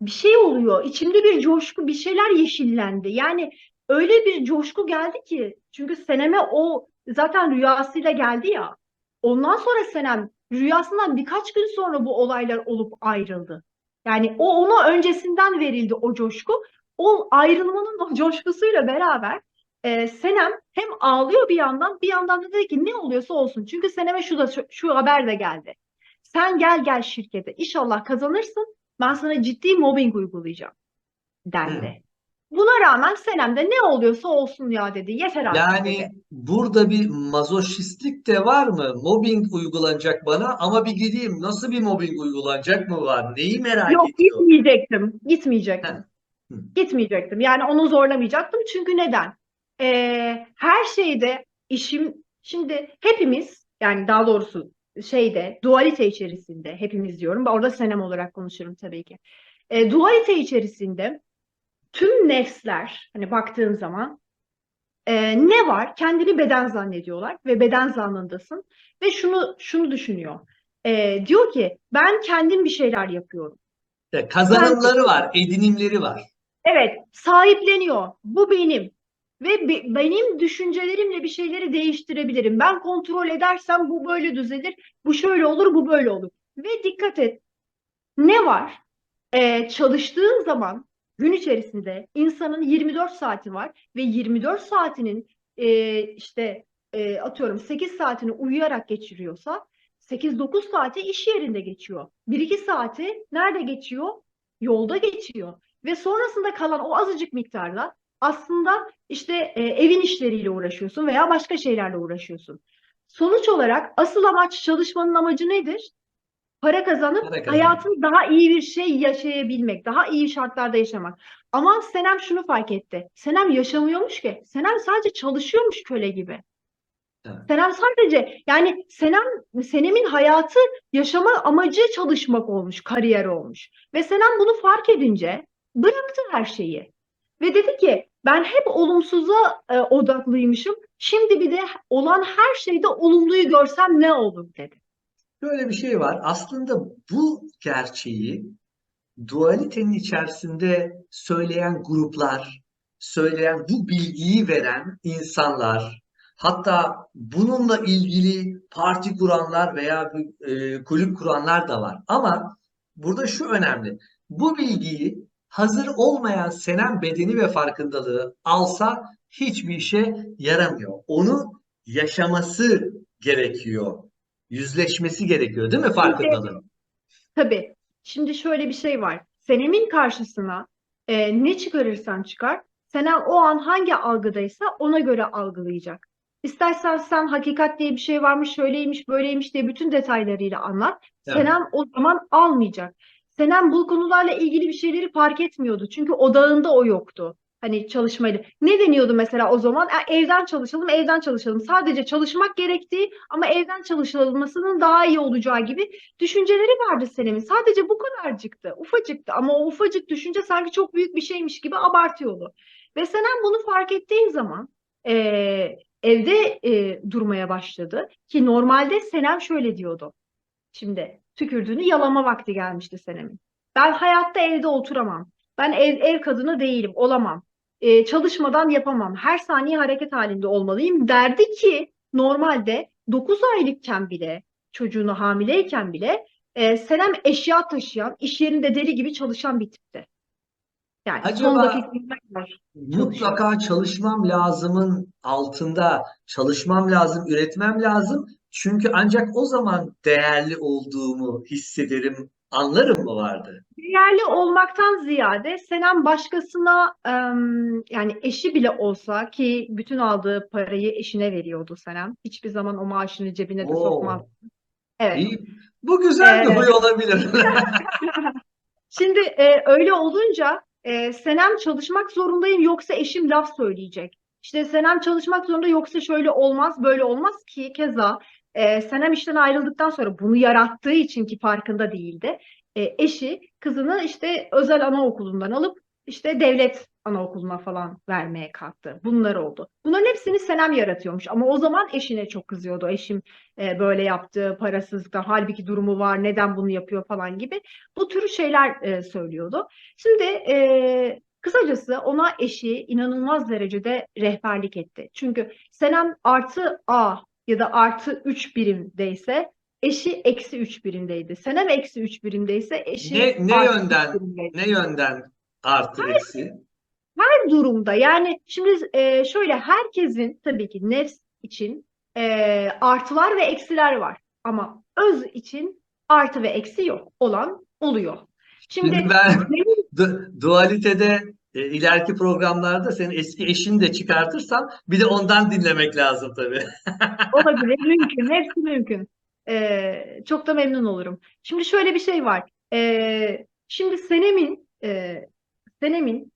Speaker 2: bir şey oluyor. İçimde bir coşku, bir şeyler yeşillendi. Yani öyle bir coşku geldi ki, çünkü Senem'e o zaten rüyasıyla geldi ya. Ondan sonra Senem rüyasından birkaç gün sonra bu olaylar olup ayrıldı. Yani o ona öncesinden verildi o coşku. O ayrılmanın o coşkusuyla beraber Senem hem ağlıyor bir yandan da dedi ki ne oluyorsa olsun. Çünkü Senem'e şu haber de geldi. Sen gel şirkete, İnşallah kazanırsın. Ben sana ciddi mobbing uygulayacağım
Speaker 1: Hı.
Speaker 2: dendi. Buna rağmen Senem de ne oluyorsa olsun ya dedi. Yeter artık dedi.
Speaker 1: Yani burada bir mazoşistlik de var mı? Mobbing uygulanacak bana ama bir gideyim. Nasıl bir mobbing uygulanacak mı var? Neyi merak
Speaker 2: Yok,
Speaker 1: ediyor?
Speaker 2: gitmeyecektim.
Speaker 1: Heh.
Speaker 2: Gitmeyecektim.
Speaker 1: Hı.
Speaker 2: Gitmeyecektim. Yani onu zorlamayacaktım. Çünkü neden? Her şeyde şimdi hepimiz, yani daha doğrusu dualite içerisinde hepimiz diyorum. Orada Senem olarak konuşurum tabii ki. Dualite içerisinde tüm nefsler, hani baktığın zaman ne var? Kendini beden zannediyorlar ve beden zannındasın ve şunu düşünüyor. Diyor ki ben kendim bir şeyler yapıyorum. Kendim,
Speaker 1: Kazanımları var, edinimleri var.
Speaker 2: evet, sahipleniyor. Bu benim ve benim düşüncelerimle bir şeyleri değiştirebilirim. Ben kontrol edersem bu böyle düzelir, bu şöyle olur, bu böyle olur. Ve dikkat et, ne var? Çalıştığın zaman gün içerisinde insanın 24 saati var ve 24 saatinin atıyorum 8 saatini uyuyarak geçiriyorsa 8-9 saati iş yerinde geçiyor. 1-2 saati nerede geçiyor? Yolda geçiyor. Ve sonrasında kalan o azıcık miktarda aslında evin işleriyle uğraşıyorsun veya başka şeylerle uğraşıyorsun. Sonuç olarak asıl amaç, çalışmanın amacı nedir? Para kazanıp
Speaker 1: Para kazanıyor.
Speaker 2: hayatını daha iyi bir şey yaşayabilmek, daha iyi şartlarda yaşamak. Ama Senem şunu fark etti. Senem yaşamıyormuş ki. Senem sadece çalışıyormuş köle gibi.
Speaker 1: Evet.
Speaker 2: Senem sadece, yani Senem'in hayatı, yaşama amacı çalışmak olmuş, kariyer olmuş. Ve Senem bunu fark edince bıraktı her şeyi. Ve dedi ki ben hep olumsuza odaklıymışım. Şimdi bir de olan her şeyde olumluyu görsem ne olur dedi.
Speaker 1: Böyle bir şey var. Aslında bu gerçeği dualitenin içerisinde söyleyen gruplar, söyleyen bu bilgiyi veren insanlar, hatta bununla ilgili parti kuranlar veya bir, kulüp kuranlar da var. Ama burada şu önemli. Bu bilgiyi hazır olmayan Senem bedeni ve farkındalığı alsa hiçbir işe yaramıyor. Onu yaşaması gerekiyor. Yüzleşmesi gerekiyor, değil mi farkındalığın?
Speaker 2: Tabii. Şimdi şöyle bir şey var. Senemin karşısına ne çıkarırsan çıkar, Senem o an hangi algıdaysa ona göre algılayacak. İstersen sen hakikat diye bir şey varmış, şöyleymiş, böyleymiş diye bütün detaylarıyla anlat.
Speaker 1: Evet.
Speaker 2: Senem o zaman almayacak. Senem bu konularla ilgili bir şeyleri fark etmiyordu. Çünkü odağında o yoktu. Hani çalışmayla. Ne deniyordu mesela o zaman? Evden çalışalım, evden çalışalım. Sadece çalışmak gerektiği ama evden çalışılmasının daha iyi olacağı gibi düşünceleri vardı Senem'in. Sadece bu kadarcıktı. Ufacıktı ama o ufacık düşünce sanki çok büyük bir şeymiş gibi abartıyordu. Ve Senem bunu fark ettiği zaman evde durmaya başladı. Ki normalde Senem şöyle diyordu. Şimdi tükürdüğünü yalama vakti gelmişti Senem'in. Ben hayatta evde oturamam. Ben ev kadını değilim, olamam. Çalışmadan yapamam. Her saniye hareket halinde olmalıyım derdi ki normalde 9 aylıkken bile, çocuğunu hamileyken bile Senem eşya taşıyan, iş yerinde deli gibi çalışan bir tipti. Yani son
Speaker 1: Acaba
Speaker 2: dakikalar kadar çalışıyor.
Speaker 1: mutlaka çalışmam lazımın altında çalışmam lazım, üretmem lazım. Çünkü ancak o zaman değerli olduğumu hissederim anlarım mı vardı?
Speaker 2: Değerli olmaktan ziyade Senem başkasına yani eşi bile olsa ki bütün aldığı parayı eşine veriyordu Senem. Hiçbir zaman o maaşını cebine de sokmaz.
Speaker 1: Oo,
Speaker 2: Evet.
Speaker 1: iyi. Bu güzel bir
Speaker 2: Ee,
Speaker 1: huy olabilir.
Speaker 2: Şimdi öyle olunca Senem çalışmak zorundayım yoksa eşim laf söyleyecek. İşte Senem çalışmak zorunda yoksa şöyle olmaz böyle olmaz ki keza Senem işten ayrıldıktan sonra bunu yarattığı için ki farkında değildi. Eşi kızını işte özel anaokulundan alıp işte devlet anaokuluna falan vermeye kalktı. Bunlar oldu. Bunların hepsini Senem yaratıyormuş ama o zaman eşine çok kızıyordu. Eşim böyle yaptı parasızlıktan halbuki durumu var neden bunu yapıyor falan gibi. Bu tür şeyler söylüyordu. Şimdi kısacası ona eşi inanılmaz derecede rehberlik etti. Çünkü Senem artı A ya da artı 3 birimdeyse eşi eksi 3 birimdeydi. Senem eksi 3 birimdeyse eşi
Speaker 1: Ne
Speaker 2: artı 3
Speaker 1: yönden
Speaker 2: birimdeydi.
Speaker 1: ne yönden artı eksi?
Speaker 2: Her durumda yani şimdi şöyle herkesin tabii ki nefs için artılar ve eksiler var. Ama öz için artı ve eksi yok. Olan oluyor.
Speaker 1: Şimdi
Speaker 2: Şimdi
Speaker 1: ben dualitede ileriki programlarda senin eski eşini de çıkartırsam bir de ondan dinlemek lazım tabii.
Speaker 2: olabilir, mümkün, hepsi mümkün. Çok da memnun olurum. Şimdi şöyle bir şey var. Şimdi Senem'in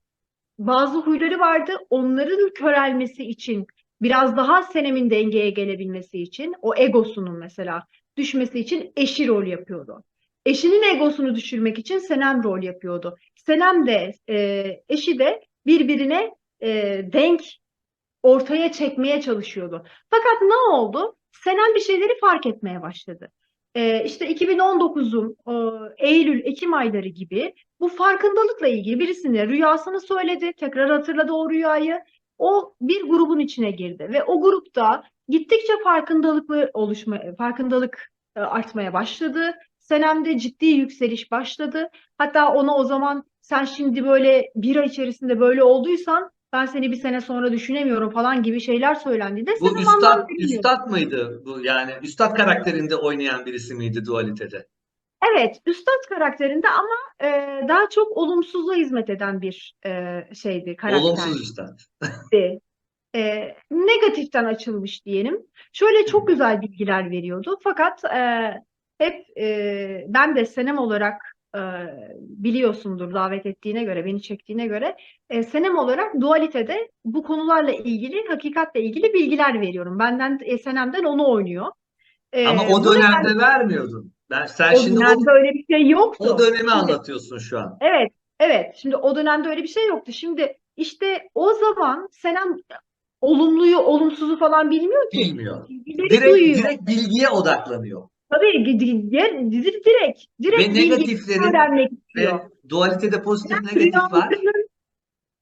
Speaker 2: bazı huyları vardı. Onların körelmesi için, biraz daha Senem'in dengeye gelebilmesi için, o egosunun mesela düşmesi için eşi rol yapıyordu. Eşinin egosunu düşürmek için Senem rol yapıyordu. Senem de eşi de birbirine denk ortaya çekmeye çalışıyordu. Fakat ne oldu? Senem bir şeyleri fark etmeye başladı. İşte 2019'un Eylül-Ekim ayları gibi bu farkındalıkla ilgili birisine rüyasını söyledi. Tekrar hatırladı o rüyayı. O bir grubun içine girdi ve o grupta gittikçe farkındalık artmaya başladı. Senem'de ciddi yükseliş başladı. Hatta ona o zaman sen şimdi böyle bir ay içerisinde böyle olduysan ben seni bir sene sonra düşünemiyorum falan gibi şeyler söylendi de
Speaker 1: Bu
Speaker 2: Senem anlam
Speaker 1: üstad
Speaker 2: veremiyordu.
Speaker 1: üstad mıydı bu, yani üstad karakterinde oynayan birisi miydi dualitede?
Speaker 2: Evet, üstad karakterinde ama daha çok olumsuzluğa hizmet eden bir
Speaker 1: Olumsuz
Speaker 2: karakterdi.
Speaker 1: üstad.
Speaker 2: Negatiften açılmış diyelim. Şöyle çok güzel bilgiler veriyordu. Fakat hep ben de Senem olarak e, biliyorsundur davet ettiğine göre, beni çektiğine göre Senem olarak dualitede bu konularla ilgili, hakikatle ilgili bilgiler veriyorum. Benden, Senem'den onu oynuyor.
Speaker 1: Ama o
Speaker 2: Bu
Speaker 1: dönemde vermiyordun. Sen
Speaker 2: O
Speaker 1: şimdi
Speaker 2: dönemde öyle bir şey
Speaker 1: o
Speaker 2: yoktu.
Speaker 1: dönemi
Speaker 2: Şimdi
Speaker 1: anlatıyorsun şu an.
Speaker 2: evet, evet. Şimdi o dönemde öyle bir şey yoktu. Şimdi işte o zaman Senem olumluyu, olumsuzu falan bilmiyor ki.
Speaker 1: Bilmiyor.
Speaker 2: Bilgileri
Speaker 1: Direkt
Speaker 2: duyuyor.
Speaker 1: direkt bilgiye odaklanıyor.
Speaker 2: Tabii
Speaker 1: Ve
Speaker 2: direkt bilgi
Speaker 1: negatiflerin
Speaker 2: öğrenmek istiyor.
Speaker 1: ve dualitede pozitif negatif var.
Speaker 2: Rüyalarının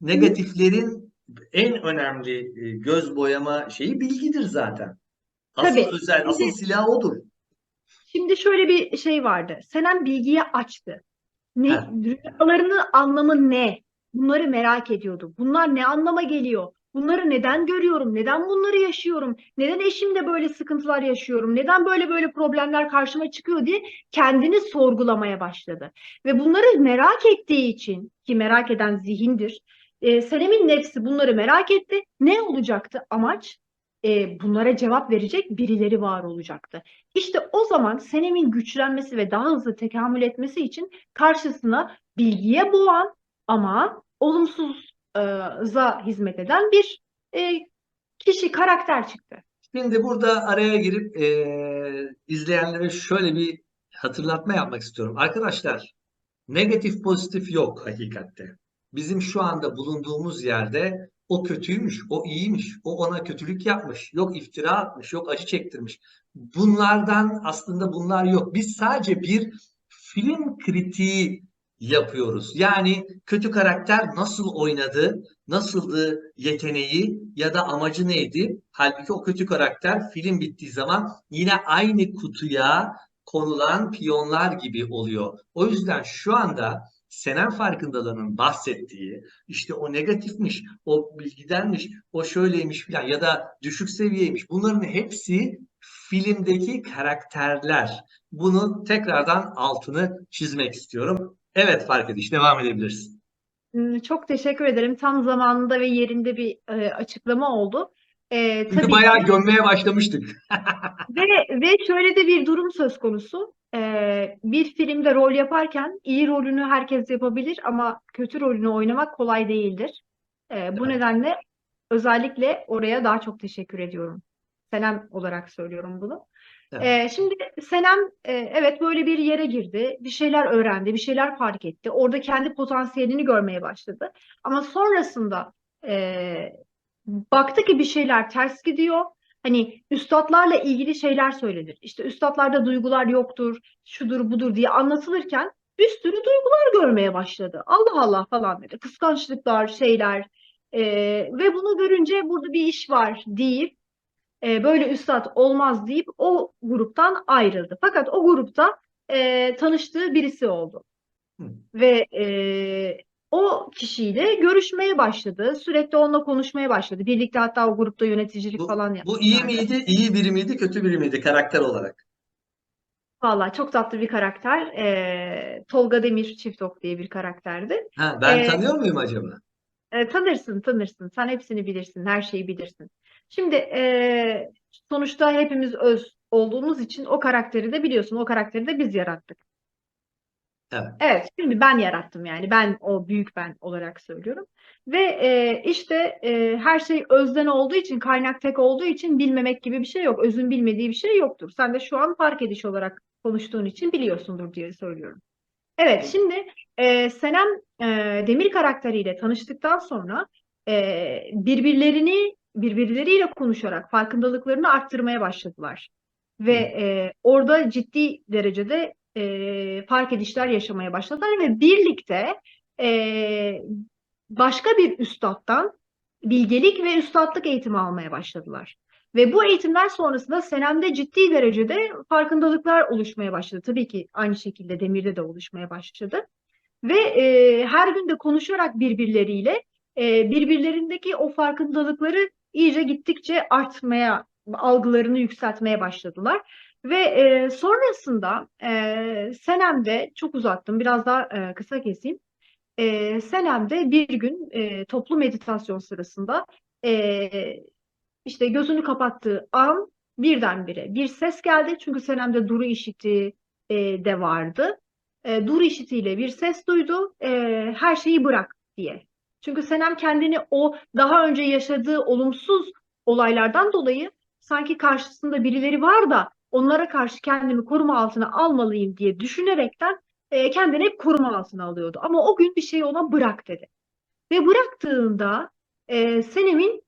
Speaker 2: Hı,
Speaker 1: Negatiflerin en önemli göz boyama şeyi bilgidir zaten. Asıl
Speaker 2: tabii.
Speaker 1: özel, asıl
Speaker 2: Şimdi,
Speaker 1: silah odur.
Speaker 2: şimdi şöyle bir şey vardı. Senem bilgiye açtı.
Speaker 1: Heh.
Speaker 2: Rüyalarının anlamı ne? Bunları merak ediyordu. Bunlar ne anlama geliyor? Bunları neden görüyorum? Neden bunları yaşıyorum? Neden eşimle böyle sıkıntılar yaşıyorum? Neden böyle problemler karşıma çıkıyor diye kendini sorgulamaya başladı. Ve bunları merak ettiği için ki merak eden zihindir. Senem'in nefsi bunları merak etti. Ne olacaktı amaç? Bunlara cevap verecek birileri var olacaktı. İşte o zaman Senem'in güçlenmesi ve daha hızlı tekamül etmesi için karşısına bilgiye boğan ama olumsuza hizmet eden bir kişi, karakter çıktı.
Speaker 1: Şimdi burada araya girip izleyenlere şöyle bir hatırlatma yapmak istiyorum. Arkadaşlar, negatif pozitif yok hakikatte. Bizim şu anda bulunduğumuz yerde o kötüymüş, o iyiymiş, o ona kötülük yapmış, yok iftira atmış, yok acı çektirmiş. Bunlardan aslında bunlar yok. Biz sadece bir film kritiği yapıyoruz. Yani kötü karakter nasıl oynadı, nasıldı yeteneği ya da amacı neydi? Halbuki o kötü karakter film bittiği zaman yine aynı kutuya konulan piyonlar gibi oluyor. O yüzden şu anda Senem farkındalığının bahsettiği işte o negatifmiş, o bilgidenmiş, o şöyleymiş falan ya da düşük seviyeymiş. Bunların hepsi filmdeki karakterler. Bunu tekrardan altını çizmek istiyorum. Evet Fark Ediş, devam edebilirsin.
Speaker 2: Çok teşekkür ederim. Tam zamanında ve yerinde bir açıklama oldu.
Speaker 1: Çünkü
Speaker 2: Tabii ki
Speaker 1: bayağı gömmeye başlamıştık.
Speaker 2: ve şöyle de bir durum söz konusu. Bir filmde rol yaparken iyi rolünü herkes yapabilir ama kötü rolünü oynamak kolay değildir. Bu
Speaker 1: Evet,
Speaker 2: nedenle özellikle oraya daha çok teşekkür ediyorum. Senem olarak söylüyorum bunu.
Speaker 1: evet.
Speaker 2: Şimdi Senem evet böyle bir yere girdi, bir şeyler öğrendi, bir şeyler fark etti. Orada kendi potansiyelini görmeye başladı. Ama sonrasında e, baktı ki bir şeyler ters gidiyor. Hani üstatlarla ilgili şeyler söylenir. İşte üstatlarda duygular yoktur, şudur budur diye anlatılırken bir sürü duygular görmeye başladı. Allah Allah falan dedi. Kıskançlıklar, şeyler. Ve bunu görünce burada bir iş var deyip böyle üstad olmaz deyip o gruptan ayrıldı. Fakat o grupta tanıştığı birisi oldu
Speaker 1: Hı.
Speaker 2: ve o kişiyle görüşmeye başladı. Sürekli onunla konuşmaya başladı. Birlikte hatta o grupta yöneticilik falan
Speaker 1: Bu iyi
Speaker 2: yapmışlardı.
Speaker 1: miydi, iyi biri miydi, kötü biri miydi karakter olarak?
Speaker 2: Vallahi çok tatlı bir karakter. Tolga Demir Çiftok diye bir karakterdi.
Speaker 1: Ha, ben
Speaker 2: E,
Speaker 1: tanıyor muyum acaba?
Speaker 2: Tanırsın, tanırsın. Sen hepsini bilirsin, her şeyi bilirsin. Şimdi sonuçta hepimiz öz olduğumuz için o karakteri de biliyorsun. O karakteri de biz yarattık.
Speaker 1: Evet.
Speaker 2: Evet, şimdi ben yarattım yani. Ben o büyük ben olarak söylüyorum. Ve işte her şey özden olduğu için, kaynak tek olduğu için bilmemek gibi bir şey yok. Özün bilmediği bir şey yoktur. Sen de şu an fark ediş olarak konuştuğun için biliyorsundur diye söylüyorum. Evet, şimdi Senem Demir karakteriyle tanıştıktan sonra birbirleriyle konuşarak farkındalıklarını arttırmaya başladılar. Ve
Speaker 1: Hı.
Speaker 2: orada ciddi derecede fark edişler yaşamaya başladılar ve birlikte e, başka bir üstattan bilgelik ve üstatlık eğitimi almaya başladılar. Ve bu eğitimler sonrasında Senem'de ciddi derecede farkındalıklar oluşmaya başladı. Tabii ki aynı şekilde Demir'de de oluşmaya başladı. Ve her gün de konuşarak birbirleriyle birbirlerindeki o farkındalıkları iyice gittikçe artmaya, algılarını yükseltmeye başladılar. Ve sonrasında Senem'de çok uzattım, biraz daha kısa keseyim. Senem'de bir gün toplu meditasyon sırasında e, işte gözünü kapattığı an birdenbire bir ses geldi. Çünkü Senem'de duru işiti de vardı. Duru işitiyle bir ses duydu. Her şeyi bırak diye. Çünkü Senem kendini o daha önce yaşadığı olumsuz olaylardan dolayı sanki karşısında birileri var da onlara karşı kendimi koruma altına almalıyım diye düşünerekten kendini hep koruma altına alıyordu. Ama o gün bir şey ona bırak dedi. Ve bıraktığında Senem'in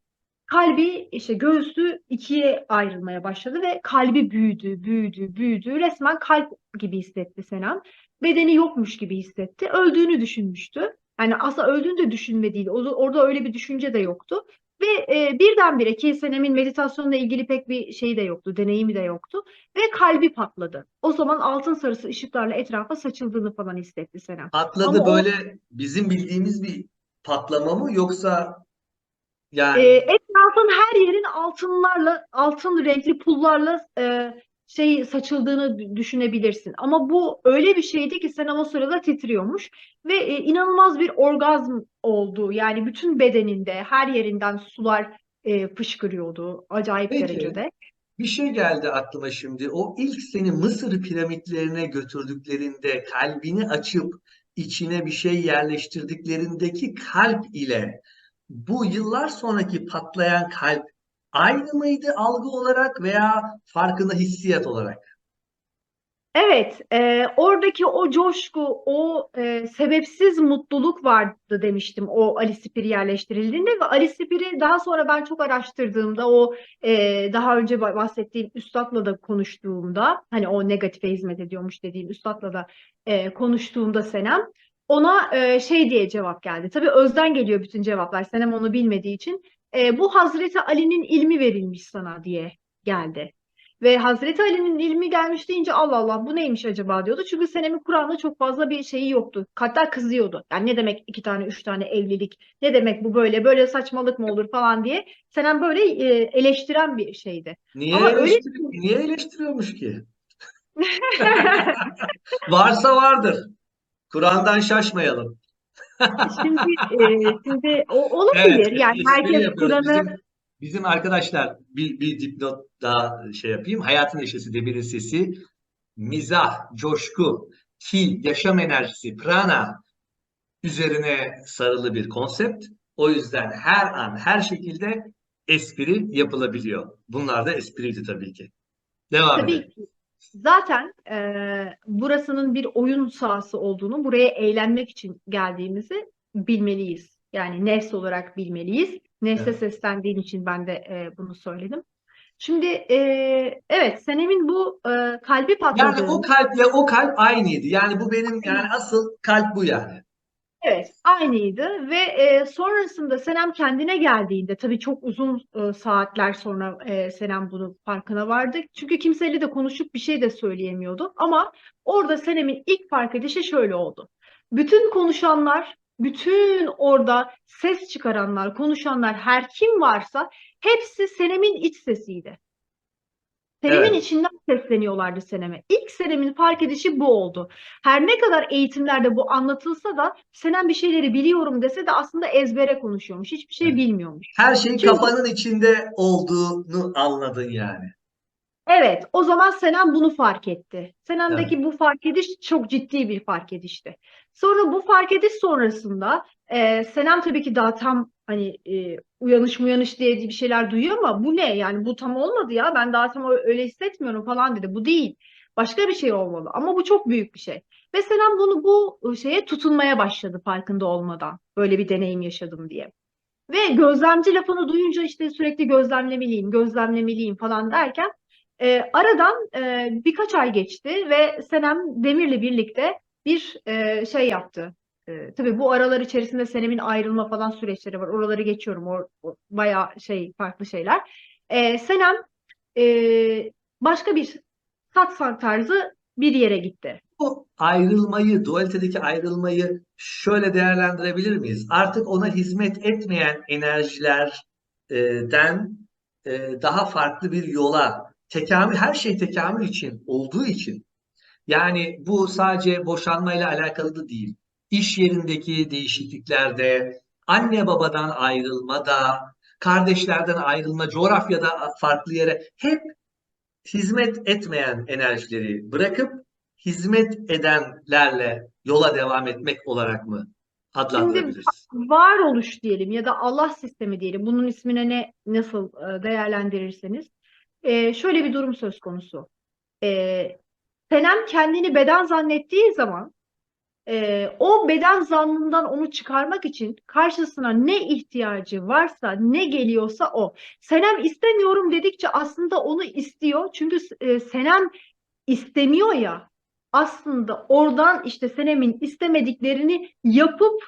Speaker 2: kalbi işte göğsü ikiye ayrılmaya başladı ve kalbi büyüdü, büyüdü, büyüdü. Resmen kalp gibi hissetti Senem. Bedeni yokmuş gibi hissetti. Öldüğünü düşünmüştü. Yani aslında öldüğünü de düşünmediydi. Orada öyle bir düşünce de yoktu. Ve birdenbire ki Senem'in meditasyonla ilgili pek bir şey de yoktu, deneyimi de yoktu. Ve kalbi patladı. O zaman altın sarısı ışıklarla etrafa saçıldığını falan hissetti Senem.
Speaker 1: Patladı
Speaker 2: Ama o
Speaker 1: böyle bizim bildiğimiz bir patlama mı yoksa yani
Speaker 2: etrafın her yerin altınlarla, altın renkli pullarla şey saçıldığını düşünebilirsin. Ama bu öyle bir şeydi ki sen o sırada titriyormuş ve inanılmaz bir orgazm oldu. Yani bütün bedeninde, her yerinden sular fışkırıyordu acayip
Speaker 1: peki
Speaker 2: derecede.
Speaker 1: bir şey geldi aklıma şimdi. O ilk seni Mısır piramitlerine götürdüklerinde kalbini açıp içine bir şey yerleştirdiklerindeki kalp ile bu yıllar sonraki patlayan kalp aynı mıydı algı olarak veya farkında hissiyat olarak?
Speaker 2: Evet, oradaki o coşku, o sebepsiz mutluluk vardı demiştim o Ali Spiri yerleştirildiğinde ve Ali Spiri daha sonra ben çok araştırdığımda o daha önce bahsettiğim üstadla da konuştuğumda hani o negatife hizmet ediyormuş dediğim üstadla da konuştuğumda Senem ona şey diye cevap geldi. Tabii özden geliyor bütün cevaplar. Senem onu bilmediği için bu Hazreti Ali'nin ilmi verilmiş sana diye geldi. Ve Hazreti Ali'nin ilmi gelmiş deyince Allah Allah bu neymiş acaba diyordu. Çünkü Senem'in Kur'an'da çok fazla bir şeyi yoktu. Hatta kızıyordu. Yani ne demek iki tane üç tane evlilik? Ne demek bu böyle? Böyle saçmalık mı olur falan diye. Senem böyle eleştiren bir şeydi. Ama öyle
Speaker 1: Niye eleştiriyormuş ki? Varsa vardır. Kur'an'dan şaşmayalım.
Speaker 2: şimdi o
Speaker 1: Evet,
Speaker 2: olabilir. Yani
Speaker 1: espri
Speaker 2: herkes
Speaker 1: yapıyoruz.
Speaker 2: Kur'an'ı
Speaker 1: Bizim arkadaşlar bir dipnot daha şey yapayım. Hayatın Neşesi Demir'in Sesi, mizah, coşku, ki yaşam enerjisi, prana üzerine sarılı bir konsept. O yüzden her an, her şekilde espri yapılabiliyor. Bunlar da espriydi tabii ki. Devam
Speaker 2: tabii
Speaker 1: edelim.
Speaker 2: ki zaten burasının bir oyun sahası olduğunu, buraya eğlenmek için geldiğimizi bilmeliyiz. Yani nefs olarak bilmeliyiz. Nefse
Speaker 1: Evet.
Speaker 2: seslendiğin için ben de bunu söyledim. Şimdi evet Senem'in bu kalbi
Speaker 1: Yani o
Speaker 2: patladığında
Speaker 1: kalple o kalp aynıydı. Yani bu benim yani asıl kalp bu yani.
Speaker 2: evet, aynıydı ve sonrasında Senem kendine geldiğinde tabii çok uzun saatler sonra Senem bunun farkına vardı. Çünkü kimseyle de konuşup bir şey de söyleyemiyordu. Ama orada Senem'in ilk fark edişi şöyle oldu. Bütün konuşanlar, bütün orada ses çıkaranlar, konuşanlar her kim varsa hepsi Senem'in iç sesiydi. Senem'in
Speaker 1: Evet.
Speaker 2: içinden sesleniyorlardı Senem'e. İlk Senem'in fark edişi bu oldu. Her ne kadar eğitimlerde bu anlatılsa da Senem bir şeyleri biliyorum dese de aslında ezbere konuşuyormuş. Hiçbir şey
Speaker 1: Evet.
Speaker 2: bilmiyormuş.
Speaker 1: Her şeyin
Speaker 2: Çünkü
Speaker 1: kafanın içinde olduğunu anladın yani.
Speaker 2: evet, o zaman Senem bunu fark etti.
Speaker 1: Evet.
Speaker 2: Senem'deki bu fark ediş çok ciddi bir fark edişti. Sonra bu fark ediş sonrasında Senem tabii ki daha tam hani uyanış diye bir şeyler duyuyor ama bu ne? Yani bu tam olmadı ya ben daha tam öyle hissetmiyorum falan dedi. Bu değil. Başka bir şey olmalı ama bu çok büyük bir şey. Ve Senem bunu bu şeye tutunmaya başladı farkında olmadan. Böyle bir deneyim yaşadım diye. Ve gözlemci lafını duyunca işte sürekli gözlemlemeliyim falan derken aradan birkaç ay geçti ve Senem Demir'le birlikte bir şey yaptı. Tabii bu aralar içerisinde Senem'in ayrılma falan süreçleri var. Oraları geçiyorum. O bayağı şey farklı şeyler. Senem başka bir satsang tarzı bir yere gitti.
Speaker 1: Bu ayrılmayı, dualitedeki ayrılmayı şöyle değerlendirebilir miyiz? Artık ona hizmet etmeyen enerjilerden daha farklı bir yola, tekamül, her şey tekamül için olduğu için. Yani bu sadece boşanmayla alakalı da değil. İş yerindeki değişikliklerde, anne babadan ayrılmada, kardeşlerden ayrılma, coğrafyada farklı yere hep hizmet etmeyen enerjileri bırakıp hizmet edenlerle yola devam etmek olarak mı
Speaker 2: Şimdi
Speaker 1: adlandırabiliriz?
Speaker 2: varoluş diyelim ya da Allah sistemi diyelim. Bunun ismine ne nasıl değerlendirirseniz. Şöyle bir durum söz konusu. E, Senem kendini beden zannettiği zaman o beden zannından onu çıkarmak için karşısına ne ihtiyacı varsa ne geliyorsa o. Senem istemiyorum dedikçe aslında onu istiyor. Çünkü Senem istemiyor ya. Aslında oradan işte Senem'in istemediklerini yapıp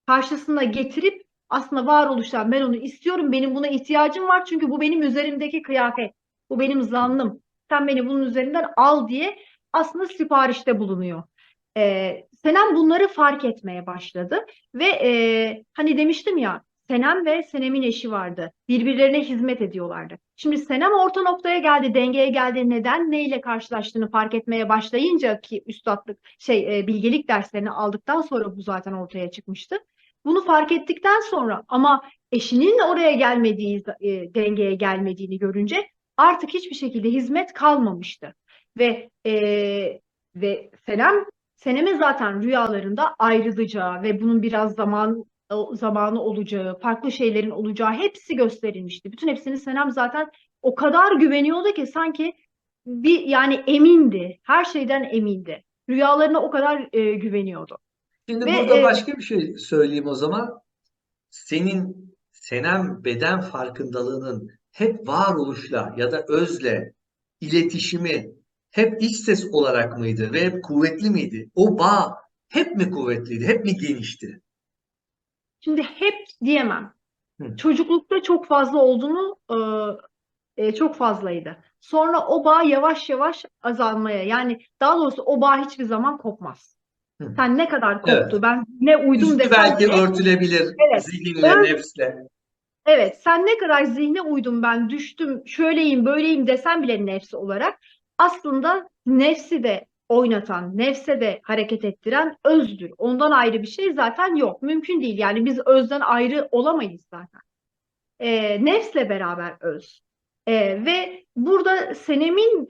Speaker 2: karşısına getirip aslında varoluştan ben onu istiyorum, benim buna ihtiyacım var çünkü bu benim üzerimdeki kıyafet, bu benim zannım. Sen beni bunun üzerinden al diye aslında siparişte bulunuyor. Senem bunları fark etmeye başladı ve hani demiştim ya Senem ve Senem'in eşi vardı. Birbirlerine hizmet ediyorlardı. Şimdi Senem orta noktaya geldi, dengeye geldi. Neden neyle karşılaştığını fark etmeye başlayınca ki üstatlık bilgelik derslerini aldıktan sonra bu zaten ortaya çıkmıştı. Bunu fark ettikten sonra ama eşinin oraya gelmediği, dengeye gelmediğini görünce artık hiçbir şekilde hizmet kalmamıştı. Ve Senem'in zaten rüyalarında ayrılacağı ve bunun biraz zamanı olacağı, farklı şeylerin olacağı hepsi gösterilmişti. Bütün hepsini Senem zaten o kadar güveniyordu ki sanki bir yani emindi. Her şeyden emindi. Rüyalarına o kadar güveniyordu.
Speaker 1: Şimdi
Speaker 2: Ve
Speaker 1: burada başka bir şey söyleyeyim o zaman. Senem beden farkındalığının hep varoluşla ya da özle iletişimi hep iç ses olarak mıydı ve hep kuvvetli miydi? O bağ hep mi kuvvetliydi, hep mi genişti?
Speaker 2: şimdi hep diyemem.
Speaker 1: Hı.
Speaker 2: Çocuklukta çok fazla olduğunu çok fazlaydı. Sonra o bağ yavaş yavaş azalmaya, yani daha doğrusu o bağ hiçbir zaman kopmaz.
Speaker 1: Hı.
Speaker 2: Sen ne kadar
Speaker 1: Evet.
Speaker 2: koptu, ben ne uydum
Speaker 1: Üstü
Speaker 2: desen
Speaker 1: belki
Speaker 2: bile,
Speaker 1: örtülebilir
Speaker 2: evet.
Speaker 1: zihinle, nefsle.
Speaker 2: Evet, sen ne kadar zihne uydum, ben düştüm, şöyleyim, böyleyim desen bile nefsi olarak, aslında nefsi de oynatan, nefse de hareket ettiren özdür. Ondan ayrı bir şey zaten yok. Mümkün değil. Yani biz özden ayrı olamayız zaten. Nefsle beraber öz. Ve burada Senem'in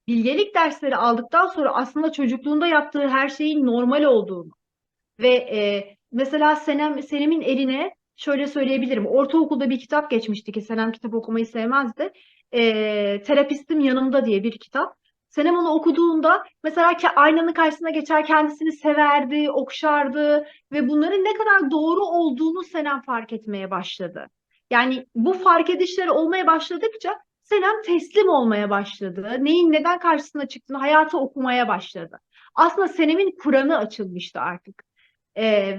Speaker 2: bilgelik dersleri aldıktan sonra aslında çocukluğunda yaptığı her şeyin normal olduğunu ve mesela Senem'in eline şöyle söyleyebilirim. Ortaokulda bir kitap geçmişti ki Senem kitap okumayı sevmezdi. Terapistim Yanımda diye bir kitap. Senem onu okuduğunda mesela aynanın karşısına geçer, kendisini severdi, okşardı ve bunların ne kadar doğru olduğunu Senem fark etmeye başladı. Yani bu fark edişleri olmaya başladıkça Senem teslim olmaya başladı. Neyin neden karşısına çıktığını, hayatı okumaya başladı. Aslında Senem'in Kur'an'ı açılmıştı artık.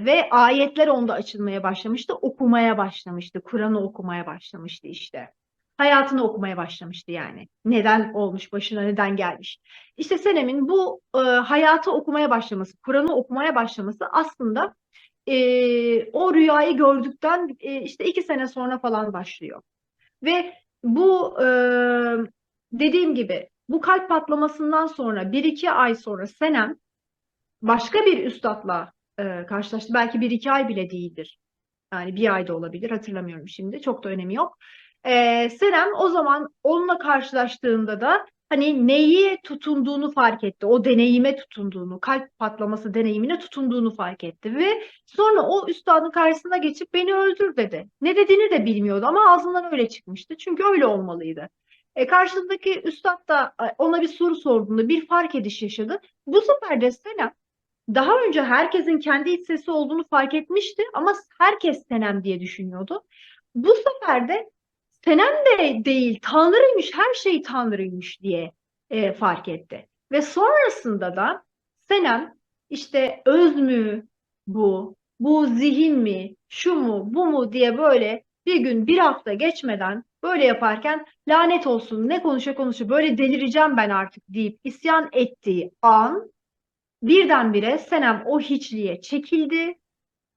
Speaker 2: Ve ayetler onda açılmaya başlamıştı, okumaya başlamıştı, Kur'an'ı okumaya başlamıştı işte. Hayatını okumaya başlamıştı yani. Neden olmuş, başına neden gelmiş. İşte Senem'in bu hayatı okumaya başlaması, Kur'an'ı okumaya başlaması aslında o rüyayı gördükten işte 2 sene sonra falan başlıyor. Ve bu dediğim gibi bu kalp patlamasından sonra 1-2 ay sonra Senem başka bir üstadla karşılaştı. Belki 1-2 ay bile değildir. Yani bir ay da olabilir. Hatırlamıyorum şimdi. Çok da önemi yok. Senem o zaman onunla karşılaştığında da hani neye tutunduğunu fark etti. O deneyime tutunduğunu, kalp patlaması deneyimine tutunduğunu fark etti. Ve sonra o üstadın karşısına geçip beni öldür dedi. Ne dediğini de bilmiyordu ama ağzından öyle çıkmıştı. Çünkü öyle olmalıydı. Karşısındaki üstad da ona bir soru sorduğunda bir fark ediş yaşadı. Bu sefer de Senem daha önce herkesin kendi iç sesi olduğunu fark etmişti ama herkes Senem diye düşünüyordu. Bu sefer de Senem de değil, Tanrıymış, her şey Tanrıymış diye fark etti. Ve sonrasında da Senem işte öz mü bu zihin mi, şu mu, bu mu diye böyle bir gün, bir hafta geçmeden böyle yaparken lanet olsun ne konuşa konuşa böyle delireceğim ben artık deyip isyan ettiği an birdenbire Senem o hiçliğe çekildi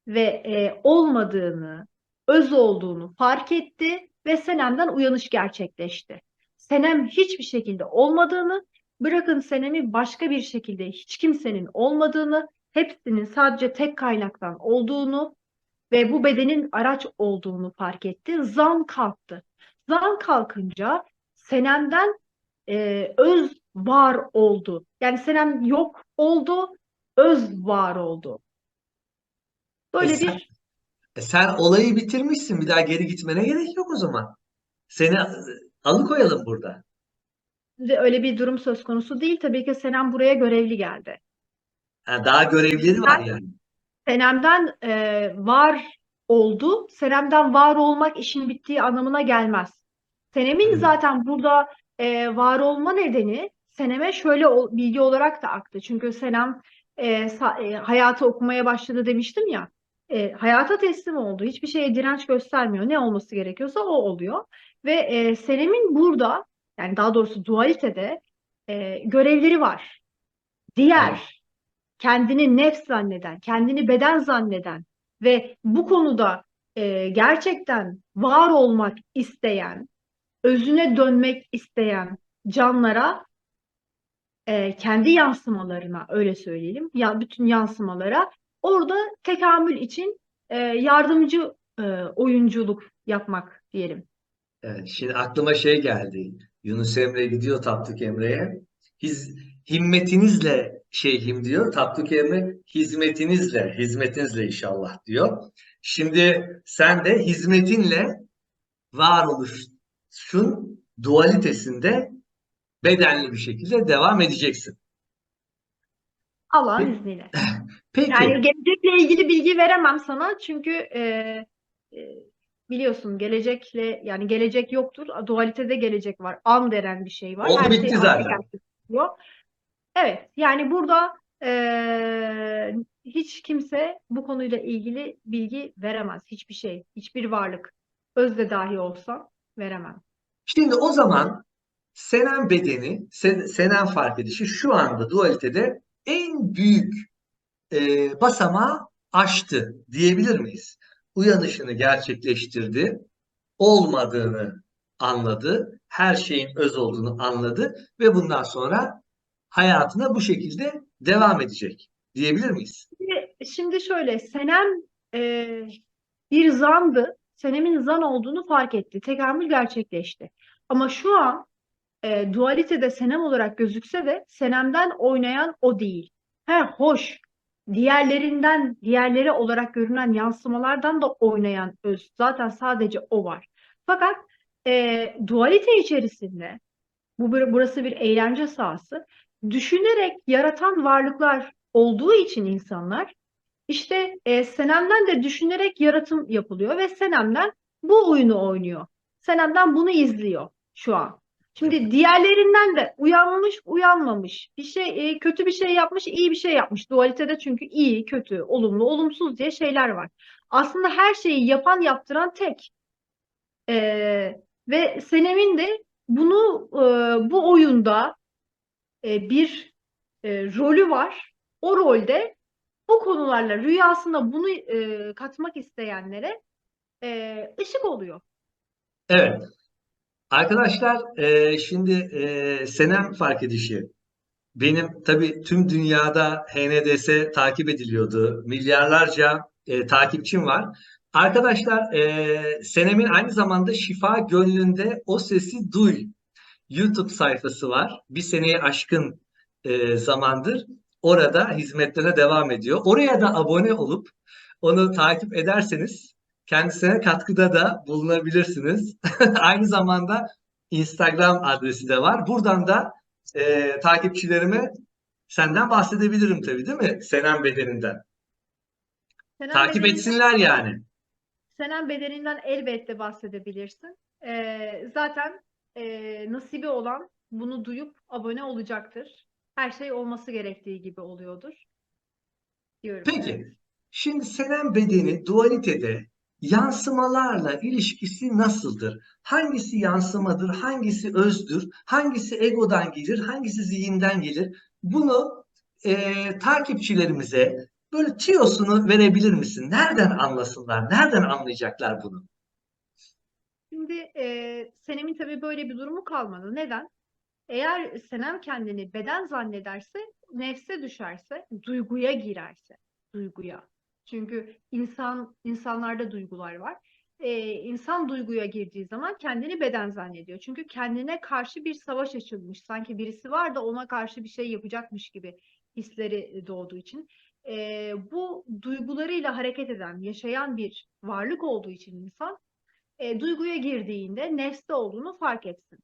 Speaker 2: ve olmadığını, öz olduğunu fark etti ve Senem'den uyanış gerçekleşti. Senem hiçbir şekilde olmadığını, bırakın Senem'i başka bir şekilde hiç kimsenin olmadığını, hepsinin sadece tek kaynaktan olduğunu ve bu bedenin araç olduğunu fark etti. Zan kalktı. Zan kalkınca Senem'den öz var oldu. Yani Senem yok oldu, öz var oldu.
Speaker 1: E
Speaker 2: Böyle
Speaker 1: sen,
Speaker 2: bir
Speaker 1: sen olayı bitirmişsin. Bir daha geri gitmene gerek yok o zaman. Seni alıkoyalım burada.
Speaker 2: öyle bir durum söz konusu değil. Tabii ki Senem buraya görevli geldi.
Speaker 1: Ha, daha görevleri var
Speaker 2: Senem,
Speaker 1: yani.
Speaker 2: Senem'den var oldu. Senem'den var olmak işin bittiği anlamına gelmez. Senem'in
Speaker 1: Hı.
Speaker 2: zaten burada var olma nedeni Senem'e şöyle bilgi olarak da aktı. Çünkü Senem hayatı okumaya başladı demiştim ya. Hayata teslim oldu. Hiçbir şeye direnç göstermiyor. Ne olması gerekiyorsa o oluyor. Ve Senem'in burada, yani daha doğrusu dualitede görevleri var.
Speaker 1: Evet.
Speaker 2: Diğer kendini nefs zanneden, kendini beden zanneden ve bu konuda gerçekten var olmak isteyen, özüne dönmek isteyen canlara, kendi yansımalarına öyle söyleyelim, ya bütün yansımalara orada tekamül için yardımcı oyunculuk yapmak diyelim.
Speaker 1: Evet. Şimdi aklıma şey geldi. Yunus Emre gidiyor Tapduk Emre'ye. Himmetinizle şeyhim diyor. Tapduk Emre hizmetinizle inşallah diyor. Şimdi sen de hizmetinle varoluşun dualitesinde bedenli bir şekilde devam edeceksin.
Speaker 2: Allah'ın
Speaker 1: Pe-
Speaker 2: izniyle. Yani
Speaker 1: Peki.
Speaker 2: gelecekle ilgili bilgi veremem sana çünkü e, biliyorsun gelecekle, yani gelecek yoktur. Dualitede gelecek var. An denen bir şey var.
Speaker 1: Oldu
Speaker 2: Her şey
Speaker 1: bitti
Speaker 2: anda
Speaker 1: zaten.
Speaker 2: gerçekleşiyor. Evet, yani burada hiç kimse bu konuyla ilgili bilgi veremez. Hiçbir şey, hiçbir varlık. Özde dahi olsa veremem.
Speaker 1: Şimdi o zaman Senem bedeni, senem fark edişi şu anda dualitede en büyük basamağı aştı diyebilir miyiz? Uyanışını gerçekleştirdi, olmadığını anladı, her şeyin öz olduğunu anladı ve bundan sonra hayatına bu şekilde devam edecek diyebilir miyiz?
Speaker 2: Şimdi şöyle, Senem e, bir zandı. Senem'in zan olduğunu fark etti. Tekamül gerçekleşti. Ama şu an dualitede Senem olarak gözükse de Senem'den oynayan o değil. He, hoş. Diğerleri olarak görünen yansımalardan da oynayan öz. Zaten sadece o var. Fakat dualite içerisinde burası bir eğlence sahası. Düşünerek yaratan varlıklar olduğu için insanlar işte Senem'den de düşünerek yaratım yapılıyor ve Senem'den bu oyunu oynuyor. Senem'den bunu izliyor şu an. Şimdi diğerlerinden de uyanmış, uyanmamış, bir şey kötü bir şey yapmış, iyi bir şey yapmış. Dualitede çünkü iyi, kötü, olumlu, olumsuz diye şeyler var. Aslında her şeyi yapan, yaptıran tek. Ve Senem'in de bunu bu oyunda bir rolü var. O rolde bu konularla rüyasına bunu katmak isteyenlere ışık oluyor.
Speaker 1: Evet. Arkadaşlar şimdi senem fark edişi. Benim tabii tüm dünyada HNDS takip ediliyordu. Milyarlarca takipçim var. Arkadaşlar Senem'in aynı zamanda Şifa Gönlü'nde O Sesi Duy YouTube sayfası var. Bir seneyi aşkın zamandır orada hizmetlerine devam ediyor. Oraya da abone olup onu takip ederseniz kendisine katkıda da bulunabilirsiniz. Aynı zamanda Instagram adresi de var. Buradan da takipçilerime senden bahsedebilirim tabii değil mi? Senem bedeninden.
Speaker 2: Senem
Speaker 1: Takip
Speaker 2: bedeninden,
Speaker 1: etsinler yani.
Speaker 2: Senem bedeninden elbette bahsedebilirsin. Zaten nasibi olan bunu duyup abone olacaktır. Her şey olması gerektiği gibi oluyordur diyorum. Evet.
Speaker 1: Peki, şimdi senem bedeni dualitede yansımalarla ilişkisi nasıldır? Hangisi yansımadır, hangisi özdür, hangisi egodan gelir, hangisi zihinden gelir? Bunu takipçilerimize böyle tüyosunu verebilir misin? Nereden anlasınlar, nereden anlayacaklar bunu?
Speaker 2: Şimdi Senem'in tabii böyle bir durumu kalmadı. Neden? Eğer Senem kendini beden zannederse, nefse düşerse, duyguya girerse, duyguya. Çünkü insanlarda duygular var. İnsan duyguya girdiği zaman kendini beden zannediyor. Çünkü kendine karşı bir savaş açılmış. Sanki birisi var da ona karşı bir şey yapacakmış gibi hisleri doğduğu için. Bu duygularıyla hareket eden, yaşayan bir varlık olduğu için insan, duyguya girdiğinde nefste olduğunu fark etsin.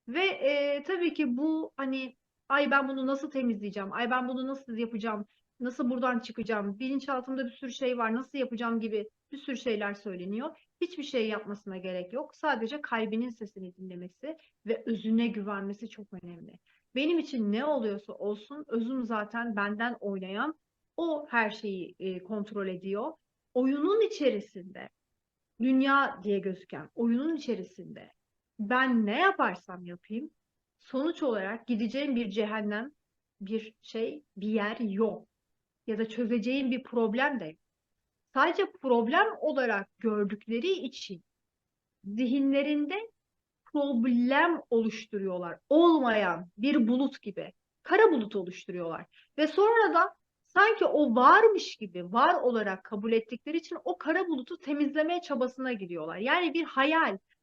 Speaker 2: Ve tabii ki bu hani ay ben bunu nasıl temizleyeceğim, ay ben bunu nasıl yapacağım, nasıl buradan çıkacağım, bilinçaltımda bir sürü şey var, nasıl yapacağım gibi bir sürü şeyler söyleniyor. Hiçbir şey yapmasına gerek yok. Sadece kalbinin sesini dinlemesi ve özüne güvenmesi çok önemli. Benim için ne oluyorsa olsun özüm zaten benden oynayan, o her şeyi kontrol ediyor. Oyunun içerisinde, dünya diye gözüken oyunun içerisinde ben ne yaparsam yapayım sonuç olarak gideceğim bir cehennem, bir şey, bir yer yok. Ya da çözeceğim bir problem de yok. Sadece problem olarak gördükleri için zihinlerinde problem oluşturuyorlar. Olmayan bir bulut gibi. Kara bulut oluşturuyorlar. Ve sonra da sanki o varmış gibi var olarak kabul ettikleri için o kara bulutu temizlemeye çabasına gidiyorlar. Yani bir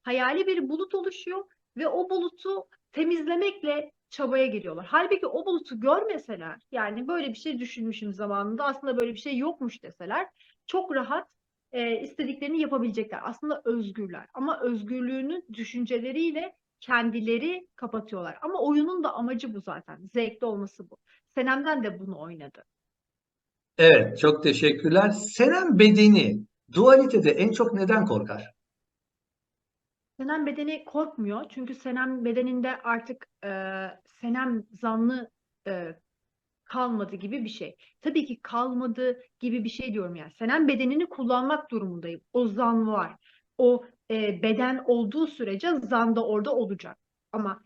Speaker 2: hayali bir bulut oluşuyor ve o bulutu temizlemekle çabaya giriyorlar. Halbuki o bulutu görmeseler, yani böyle bir şey düşünmüşüm zamanında, aslında böyle bir şey yokmuş deseler, çok rahat istediklerini yapabilecekler. Aslında özgürler. Ama özgürlüğünü düşünceleriyle kendileri kapatıyorlar. Ama oyunun da amacı bu zaten. Zevkli olması bu. Senem'den de bunu oynadı.
Speaker 1: Evet, çok teşekkürler. Senem bedeni dualitede en çok neden korkar?
Speaker 2: Senem bedeni korkmuyor. Çünkü Senem bedeninde artık Senem zanlı e, kalmadı gibi bir şey. Tabii ki kalmadı gibi bir şey diyorum yani. Senem bedenini kullanmak durumundayım. O zan var. O beden olduğu sürece zan da orada olacak. Ama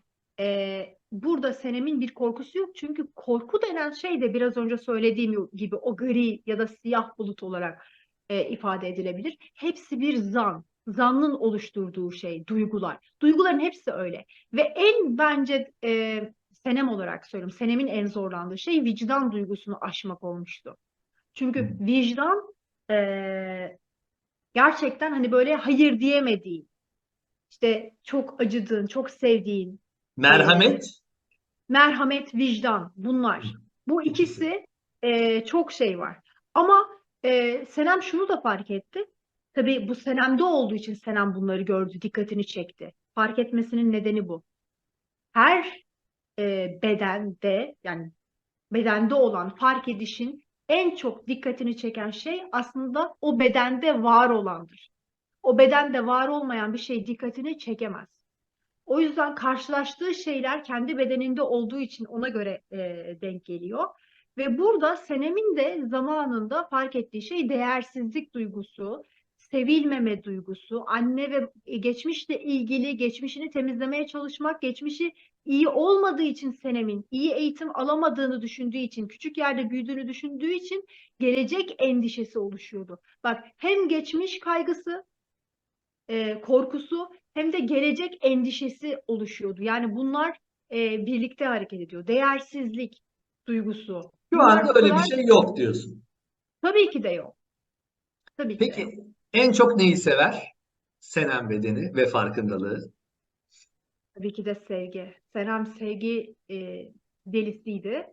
Speaker 2: burada Senem'in bir korkusu yok. Çünkü korku denen şey de biraz önce söylediğim gibi o gri ya da siyah bulut olarak ifade edilebilir. Hepsi bir zan. Zannın oluşturduğu şey, duygular. Duyguların hepsi öyle. Ve en bence Senem olarak söylüyorum. Senem'in en zorlandığı şey vicdan duygusunu aşmak olmuştu. Çünkü vicdan gerçekten hani böyle hayır diyemediğin, işte çok acıdığın, çok sevdiğin,
Speaker 1: Merhamet.
Speaker 2: merhamet, vicdan bunlar. Bu
Speaker 1: İkisi.
Speaker 2: ikisi çok şey var. Ama Senem şunu da fark etti. Tabii bu Senem'de olduğu için Senem bunları gördü, dikkatini çekti. Fark etmesinin nedeni bu. Her bedende yani bedende olan fark edişin en çok dikkatini çeken şey aslında o bedende var olandır. O bedende var olmayan bir şey dikkatini çekemez. O yüzden karşılaştığı şeyler kendi bedeninde olduğu için ona göre denk geliyor. Ve burada Senem'in de zamanında fark ettiği şey değersizlik duygusu, sevilmeme duygusu, anne ve geçmişle ilgili geçmişini temizlemeye çalışmak, geçmişi iyi olmadığı için Senem'in iyi eğitim alamadığını düşündüğü için, küçük yerde büyüdüğünü düşündüğü için gelecek endişesi oluşuyordu. Bak hem geçmiş kaygısı, korkusu hem de gelecek endişesi oluşuyordu. Yani bunlar birlikte hareket ediyor. Değersizlik duygusu.
Speaker 1: Şu
Speaker 2: Bunlar
Speaker 1: anda
Speaker 2: o
Speaker 1: öyle bir
Speaker 2: kadar
Speaker 1: şey yok diyorsun.
Speaker 2: tabii ki de yok. Tabii ki de yok.
Speaker 1: Peki en çok neyi sever? Senem bedeni ve farkındalığı.
Speaker 2: Tabii ki de sevgi. Senem sevgi delisiydi.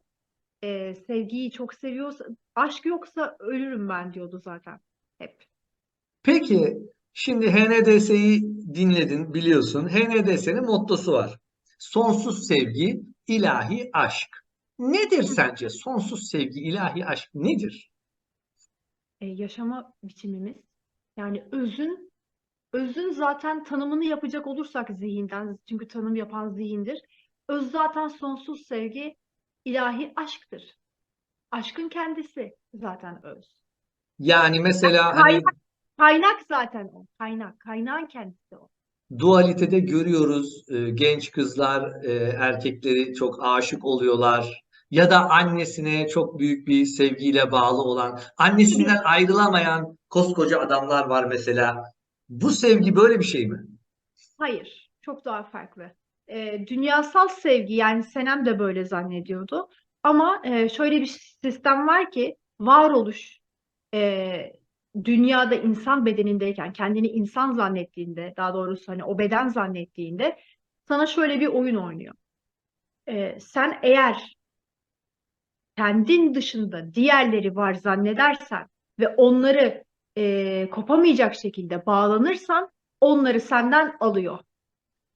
Speaker 2: Sevgiyi çok seviyorsa, aşk yoksa ölürüm ben diyordu zaten. Hep.
Speaker 1: Peki şimdi HNDS'yi dinledin biliyorsun. HNDS'nin mottosu var. Sonsuz sevgi, ilahi aşk. Nedir sence? Sonsuz sevgi, ilahi aşk nedir?
Speaker 2: Yaşama biçimimiz. Yani özün zaten tanımını yapacak olursak zihinden, çünkü tanım yapan zihindir. Öz zaten sonsuz sevgi, ilahi aşktır. Aşkın kendisi zaten öz.
Speaker 1: Yani mesela hani
Speaker 2: Kaynak, kaynak zaten o. Kaynak, kaynağın kendisi o.
Speaker 1: dualitede görüyoruz genç kızlar erkekleri çok aşık oluyorlar ya da annesine çok büyük bir sevgiyle bağlı olan,
Speaker 2: Bir,
Speaker 1: annesinden ayrılamayan koskoca adamlar var mesela. Bu sevgi böyle bir şey mi?
Speaker 2: hayır, çok daha farklı. Dünyasal sevgi, yani Senem de böyle zannediyordu. Ama şöyle bir sistem var ki varoluş e, dünyada insan bedenindeyken, kendini insan zannettiğinde, daha doğrusu hani o beden zannettiğinde sana şöyle bir oyun oynuyor. Sen eğer kendin dışında diğerleri var zannedersen ve onları kopamayacak şekilde bağlanırsan onları senden alıyor.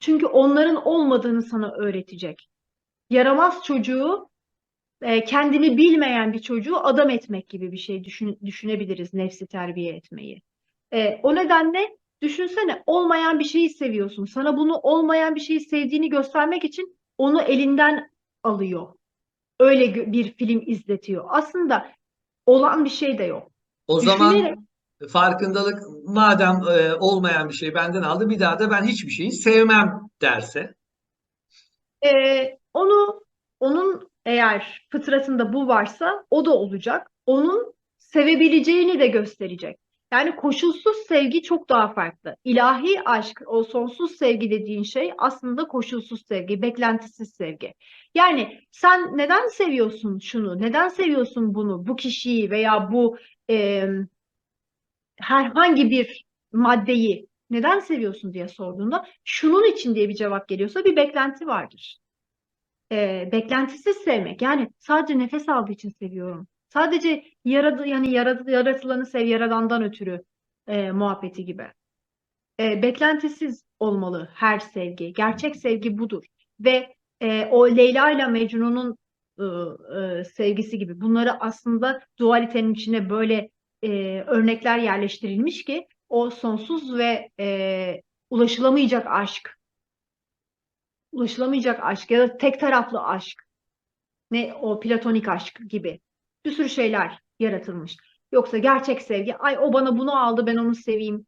Speaker 2: Çünkü onların olmadığını sana öğretecek. Yaramaz çocuğu, kendini bilmeyen bir çocuğu adam etmek gibi bir şey düşünebiliriz nefsi terbiye etmeyi. O nedenle düşünsene, olmayan bir şeyi seviyorsun. Sana bunu olmayan bir şeyi sevdiğini göstermek için onu elinden alıyor. Öyle bir film izletiyor. Aslında olan bir şey de yok.
Speaker 1: O
Speaker 2: Düşünerek
Speaker 1: zaman farkındalık madem olmayan bir şey benden aldı bir daha da ben hiçbir şeyi sevmem derse.
Speaker 2: onun eğer fıtratında bu varsa o da olacak. Onun sevebileceğini de gösterecek. Yani koşulsuz sevgi çok daha farklı. İlahi aşk, o sonsuz sevgi dediğin şey aslında koşulsuz sevgi, beklentisiz sevgi. Yani sen neden seviyorsun şunu, neden seviyorsun bunu, bu kişiyi veya bu e, herhangi bir maddeyi neden seviyorsun diye sorduğunda şunun için diye bir cevap geliyorsa bir beklenti vardır. Beklentisiz sevmek. Yani sadece nefes aldığı için seviyorum. Sadece yaratılanı sev yaradandan ötürü muhabbeti gibi. Beklentisiz olmalı her sevgi. Gerçek sevgi budur. Ve o Leyla ile Mecnun'un sevgisi gibi. Bunları aslında dualitenin içine böyle örnekler yerleştirilmiş ki o sonsuz ve ulaşılamayacak aşk, ulaşılamayacak aşk ya da tek taraflı aşk, ne o platonik aşk gibi bir sürü şeyler yaratılmış. Yoksa gerçek sevgi, ay o bana bunu aldı ben onu seveyim.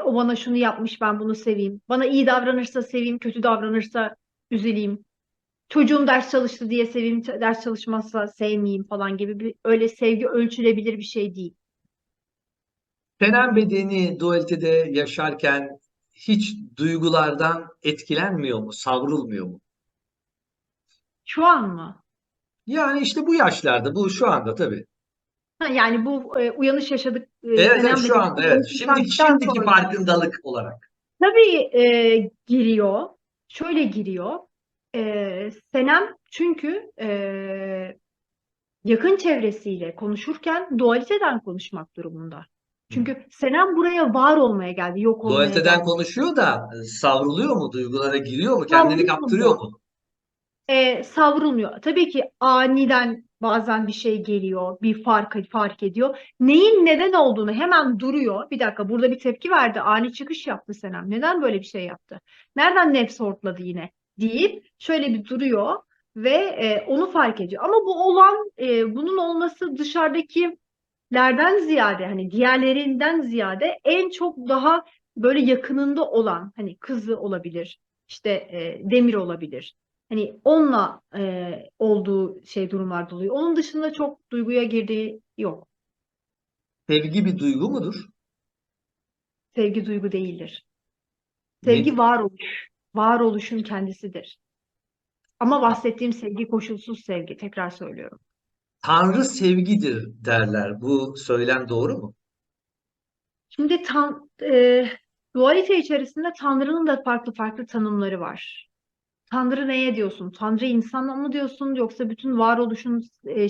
Speaker 2: O bana şunu yapmış ben bunu seveyim. Bana iyi davranırsa seveyim, kötü davranırsa üzüleyim. çocuğum ders çalıştı diye seveyim, ders çalışmazsa sevmeyeyim falan gibi bir öyle sevgi ölçülebilir bir şey değil.
Speaker 1: Senem bedeni dualitede yaşarken hiç duygulardan etkilenmiyor mu, savrulmuyor mu?
Speaker 2: Şu an mı?
Speaker 1: Yani işte bu yaşlarda, bu şu anda tabii.
Speaker 2: Ha, yani bu uyanış yaşadık,
Speaker 1: Evet, evet,
Speaker 2: Senem
Speaker 1: şu
Speaker 2: Bey
Speaker 1: anda evet.
Speaker 2: uyanış yaşandıktan
Speaker 1: Şimdiki
Speaker 2: sonra.
Speaker 1: farkındalık olarak.
Speaker 2: Tabii giriyor. Şöyle giriyor. Senem çünkü yakın çevresiyle konuşurken dualiteden konuşmak durumunda.
Speaker 1: Hı.
Speaker 2: Çünkü Senem buraya var olmaya geldi, yok olmaya
Speaker 1: Dualiteden
Speaker 2: geldi.
Speaker 1: konuşuyor da savruluyor mu, duygulara giriyor mu, kendini kaptırıyor
Speaker 2: Savrulmuyor.
Speaker 1: mu?
Speaker 2: Savrulmuyor. Tabii ki aniden bazen bir şey geliyor, bir fark ediyor. Neyin neden olduğunu hemen duruyor. Bir dakika, burada bir tepki verdi, ani çıkış yaptı Senem. Neden böyle bir şey yaptı? Nereden nefs hortladı yine? Deyip şöyle bir duruyor ve onu fark ediyor. Ama bu olan, bunun olması dışarıdakilerden ziyade, hani diğerlerinden ziyade en çok daha böyle yakınında olan, hani kızı olabilir, işte Demir olabilir. Hani onunla olduğu şey durumlar oluyor. Onun dışında çok duyguya girdiği yok.
Speaker 1: Sevgi bir duygu mudur?
Speaker 2: Sevgi duygu değildir. Sevgi
Speaker 1: Nedir?
Speaker 2: varoluş. Varoluşun kendisidir. Ama bahsettiğim sevgi koşulsuz sevgi. Tekrar söylüyorum.
Speaker 1: Tanrı sevgidir derler. Bu söylem doğru mu?
Speaker 2: Şimdi dualite içerisinde Tanrı'nın da farklı farklı tanımları var. Tanrı neye diyorsun? Tanrı insana mı diyorsun yoksa bütün varoluşun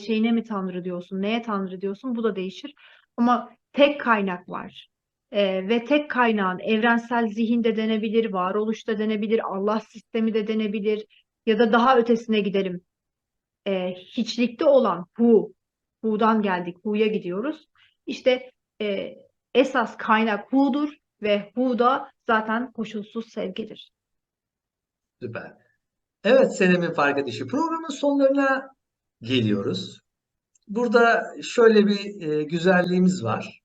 Speaker 2: şeyine mi Tanrı diyorsun? Neye Tanrı diyorsun? Bu da değişir. Ama tek kaynak var. Ve tek kaynağın evrensel zihin de denebilir, varoluş da denebilir, Allah sistemi de denebilir ya da daha ötesine gidelim. Hiçlikte olan Hu, Hu'dan geldik, Hu'ya gidiyoruz. İşte e, esas kaynak Hu'dur ve Hu da zaten koşulsuz sevgidir.
Speaker 1: Süper. Evet, Senem'in fark edişi. Programın sonlarına geliyoruz. Burada şöyle bir güzelliğimiz var.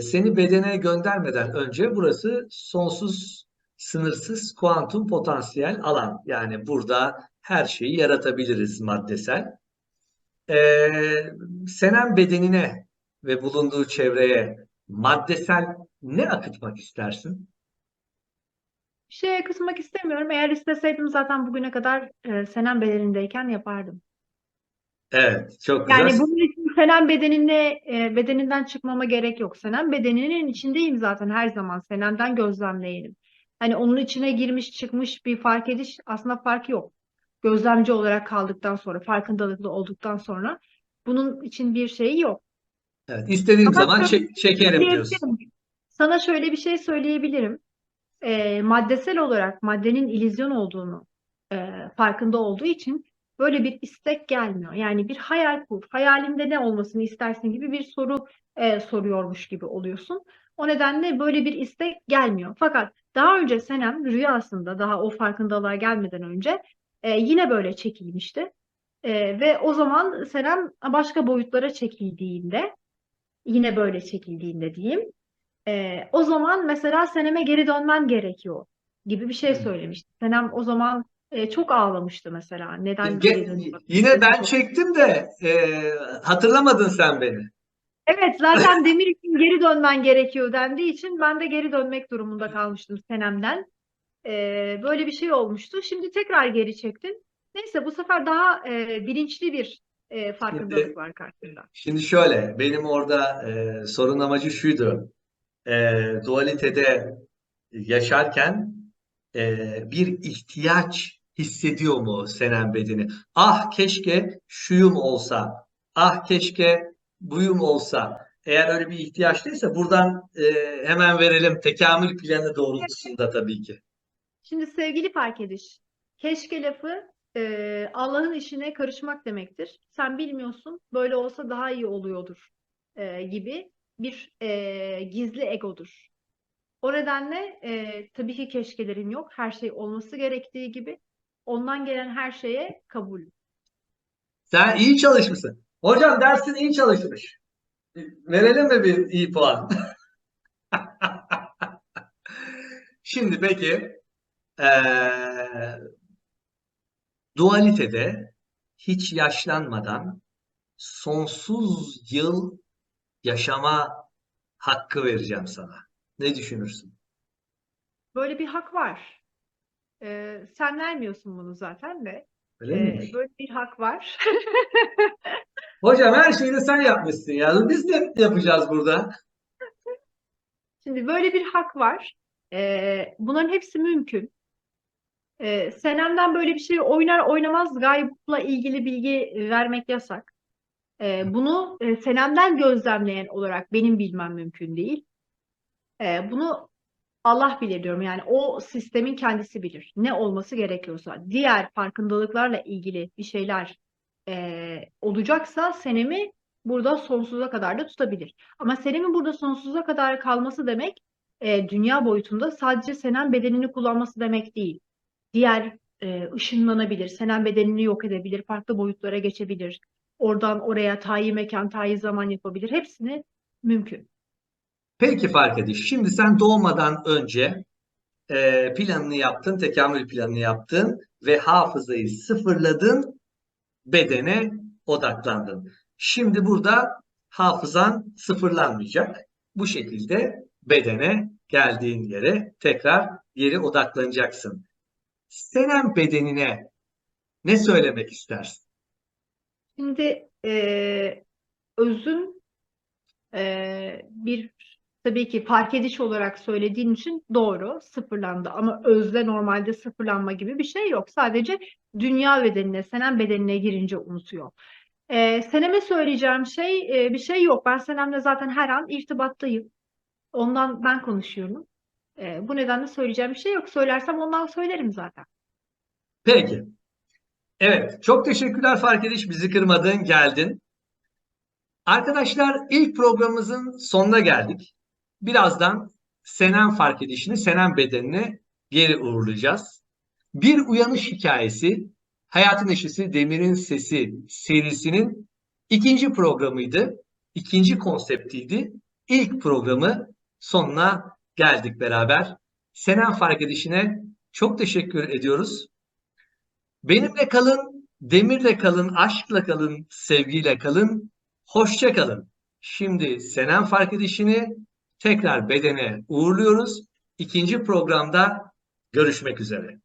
Speaker 1: Seni bedene göndermeden önce burası sonsuz, sınırsız kuantum potansiyel alan. Yani burada her şeyi yaratabiliriz maddesel. Senem bedenine ve bulunduğu çevreye maddesel ne akıtmak istersin?
Speaker 2: Bir şeye kısmak istemiyorum. Eğer isteseydim zaten bugüne kadar Senem bedenindeyken yapardım.
Speaker 1: Evet, çok güzel.
Speaker 2: Yani bunun için Senem bedeninden çıkmama gerek yok. Senem bedeninin içindeyim zaten her zaman. Senem'den gözlemleyelim. Hani onun içine girmiş çıkmış bir fark ediş aslında fark yok. Gözlemci olarak kaldıktan sonra, farkındalıklı olduktan sonra bunun için bir şey yok.
Speaker 1: Evet, istediğim
Speaker 2: Ama
Speaker 1: zaman
Speaker 2: şöyle bir şey
Speaker 1: çekerim diyorsun.
Speaker 2: söyleyebilirim. Sana şöyle bir şey söyleyebilirim. Maddesel olarak maddenin illüzyon olduğunu farkında olduğu için böyle bir istek gelmiyor. Yani bir hayal kur, hayalinde ne olmasını istersin gibi bir soru soruyormuş gibi oluyorsun. O nedenle böyle bir istek gelmiyor. Fakat daha önce Senem rüyasında daha o farkındalığa gelmeden önce yine böyle çekilmişti. Ve o zaman Senem başka boyutlara çekildiğinde, yine böyle çekildiğinde diyeyim. O zaman mesela Senem'e geri dönmen gerekiyor gibi bir şey
Speaker 1: Hmm.
Speaker 2: söylemişti. Senem o zaman çok ağlamıştı mesela. Neden geri dönüyor?
Speaker 1: Yine
Speaker 2: Neden
Speaker 1: ben
Speaker 2: çok...
Speaker 1: çektim de hatırlamadın sen beni.
Speaker 2: Evet, zaten Demir için geri dönmen gerekiyor dendiği için ben de geri dönmek durumunda kalmıştım Senem'den. Böyle bir şey olmuştu. Şimdi tekrar geri çektin. Neyse, bu sefer daha bilinçli bir farkındalık
Speaker 1: Şimdi,
Speaker 2: var karşında.
Speaker 1: şimdi şöyle, benim orada sorun amacı şuydu. Dualitede yaşarken bir ihtiyaç hissediyor mu Senem bedeni? Ah keşke şuyum olsa, ah keşke buyum olsa. Eğer öyle bir ihtiyaçtaysa buradan hemen verelim tekamül planı doğrultusunda tabii ki.
Speaker 2: Şimdi sevgili fark ediş. Keşke lafı Allah'ın işine karışmak demektir. Sen bilmiyorsun, böyle olsa daha iyi oluyordur gibi bir gizli egodur. O nedenle tabii ki keşkelerin yok. Her şey olması gerektiği gibi. Ondan gelen her şeye kabul.
Speaker 1: Sen iyi çalışmışsın. Hocam dersin iyi çalışmış. Verelim mi bir iyi puan? Şimdi peki eee, dualitede hiç yaşlanmadan sonsuz yıl yaşama hakkı vereceğim sana. Ne düşünürsün?
Speaker 2: Böyle bir hak var. Sen vermiyorsun bunu zaten de.
Speaker 1: Öyle miymiş?
Speaker 2: Böyle bir hak var.
Speaker 1: Hocam her şeyi de sen yapmışsın ya. Biz de yapacağız burada.
Speaker 2: Şimdi böyle bir hak var. Bunların hepsi mümkün. Senemden böyle bir şey oynar oynamaz gaybla ilgili bilgi vermek yasak. Bunu senemden gözlemleyen olarak benim bilmem mümkün değil. Bunu Allah bilir diyorum. Yani o sistemin kendisi bilir. Ne olması gerekiyorsa. Diğer farkındalıklarla ilgili bir şeyler olacaksa senemi burada sonsuza kadar da tutabilir. Ama senemin burada sonsuza kadar kalması demek dünya boyutunda sadece senem bedenini kullanması demek değil. Diğer ışınlanabilir, senem bedenini yok edebilir, farklı boyutlara geçebilir. Oradan oraya tayi mekan, tayi zaman yapabilir. Hepsini mümkün.
Speaker 1: Peki fark ediş. Şimdi sen doğmadan önce planını yaptın, tekamül planını yaptın ve hafızayı sıfırladın, bedene odaklandın. Şimdi burada hafızan sıfırlanmayacak. Bu şekilde bedene geldiğin yere tekrar geri odaklanacaksın. Senem bedenine ne söylemek istersin?
Speaker 2: Şimdi özün bir tabii ki fark ediş olarak söylediğin için doğru sıfırlandı ama özde normalde sıfırlanma gibi bir şey yok. Sadece dünya bedenine, senem bedenine girince unutuyor. Seneme söyleyeceğim şey bir şey yok. Ben senemle zaten her an irtibattayım. Ondan ben konuşuyorum. Bu nedenle söyleyeceğim bir şey yok. Söylersem ondan söylerim zaten.
Speaker 1: Peki. Evet, çok teşekkürler fark ediş. Bizi kırmadın, geldin. Arkadaşlar ilk programımızın sonuna geldik. Birazdan Senem fark edişini, Senem bedenine geri uğurlayacağız. Bir uyanış hikayesi, Hayatın Neşesi Demir'in Sesi serisinin ikinci programıydı. İkinci konseptiydi. İlk programı sonuna geldik beraber. Senem fark edişine çok teşekkür ediyoruz. Benimle kalın, demirle kalın, aşkla kalın, sevgiyle kalın, hoşça kalın. Şimdi Senem fark edişini tekrar bedene uğurluyoruz. İkinci programda görüşmek üzere.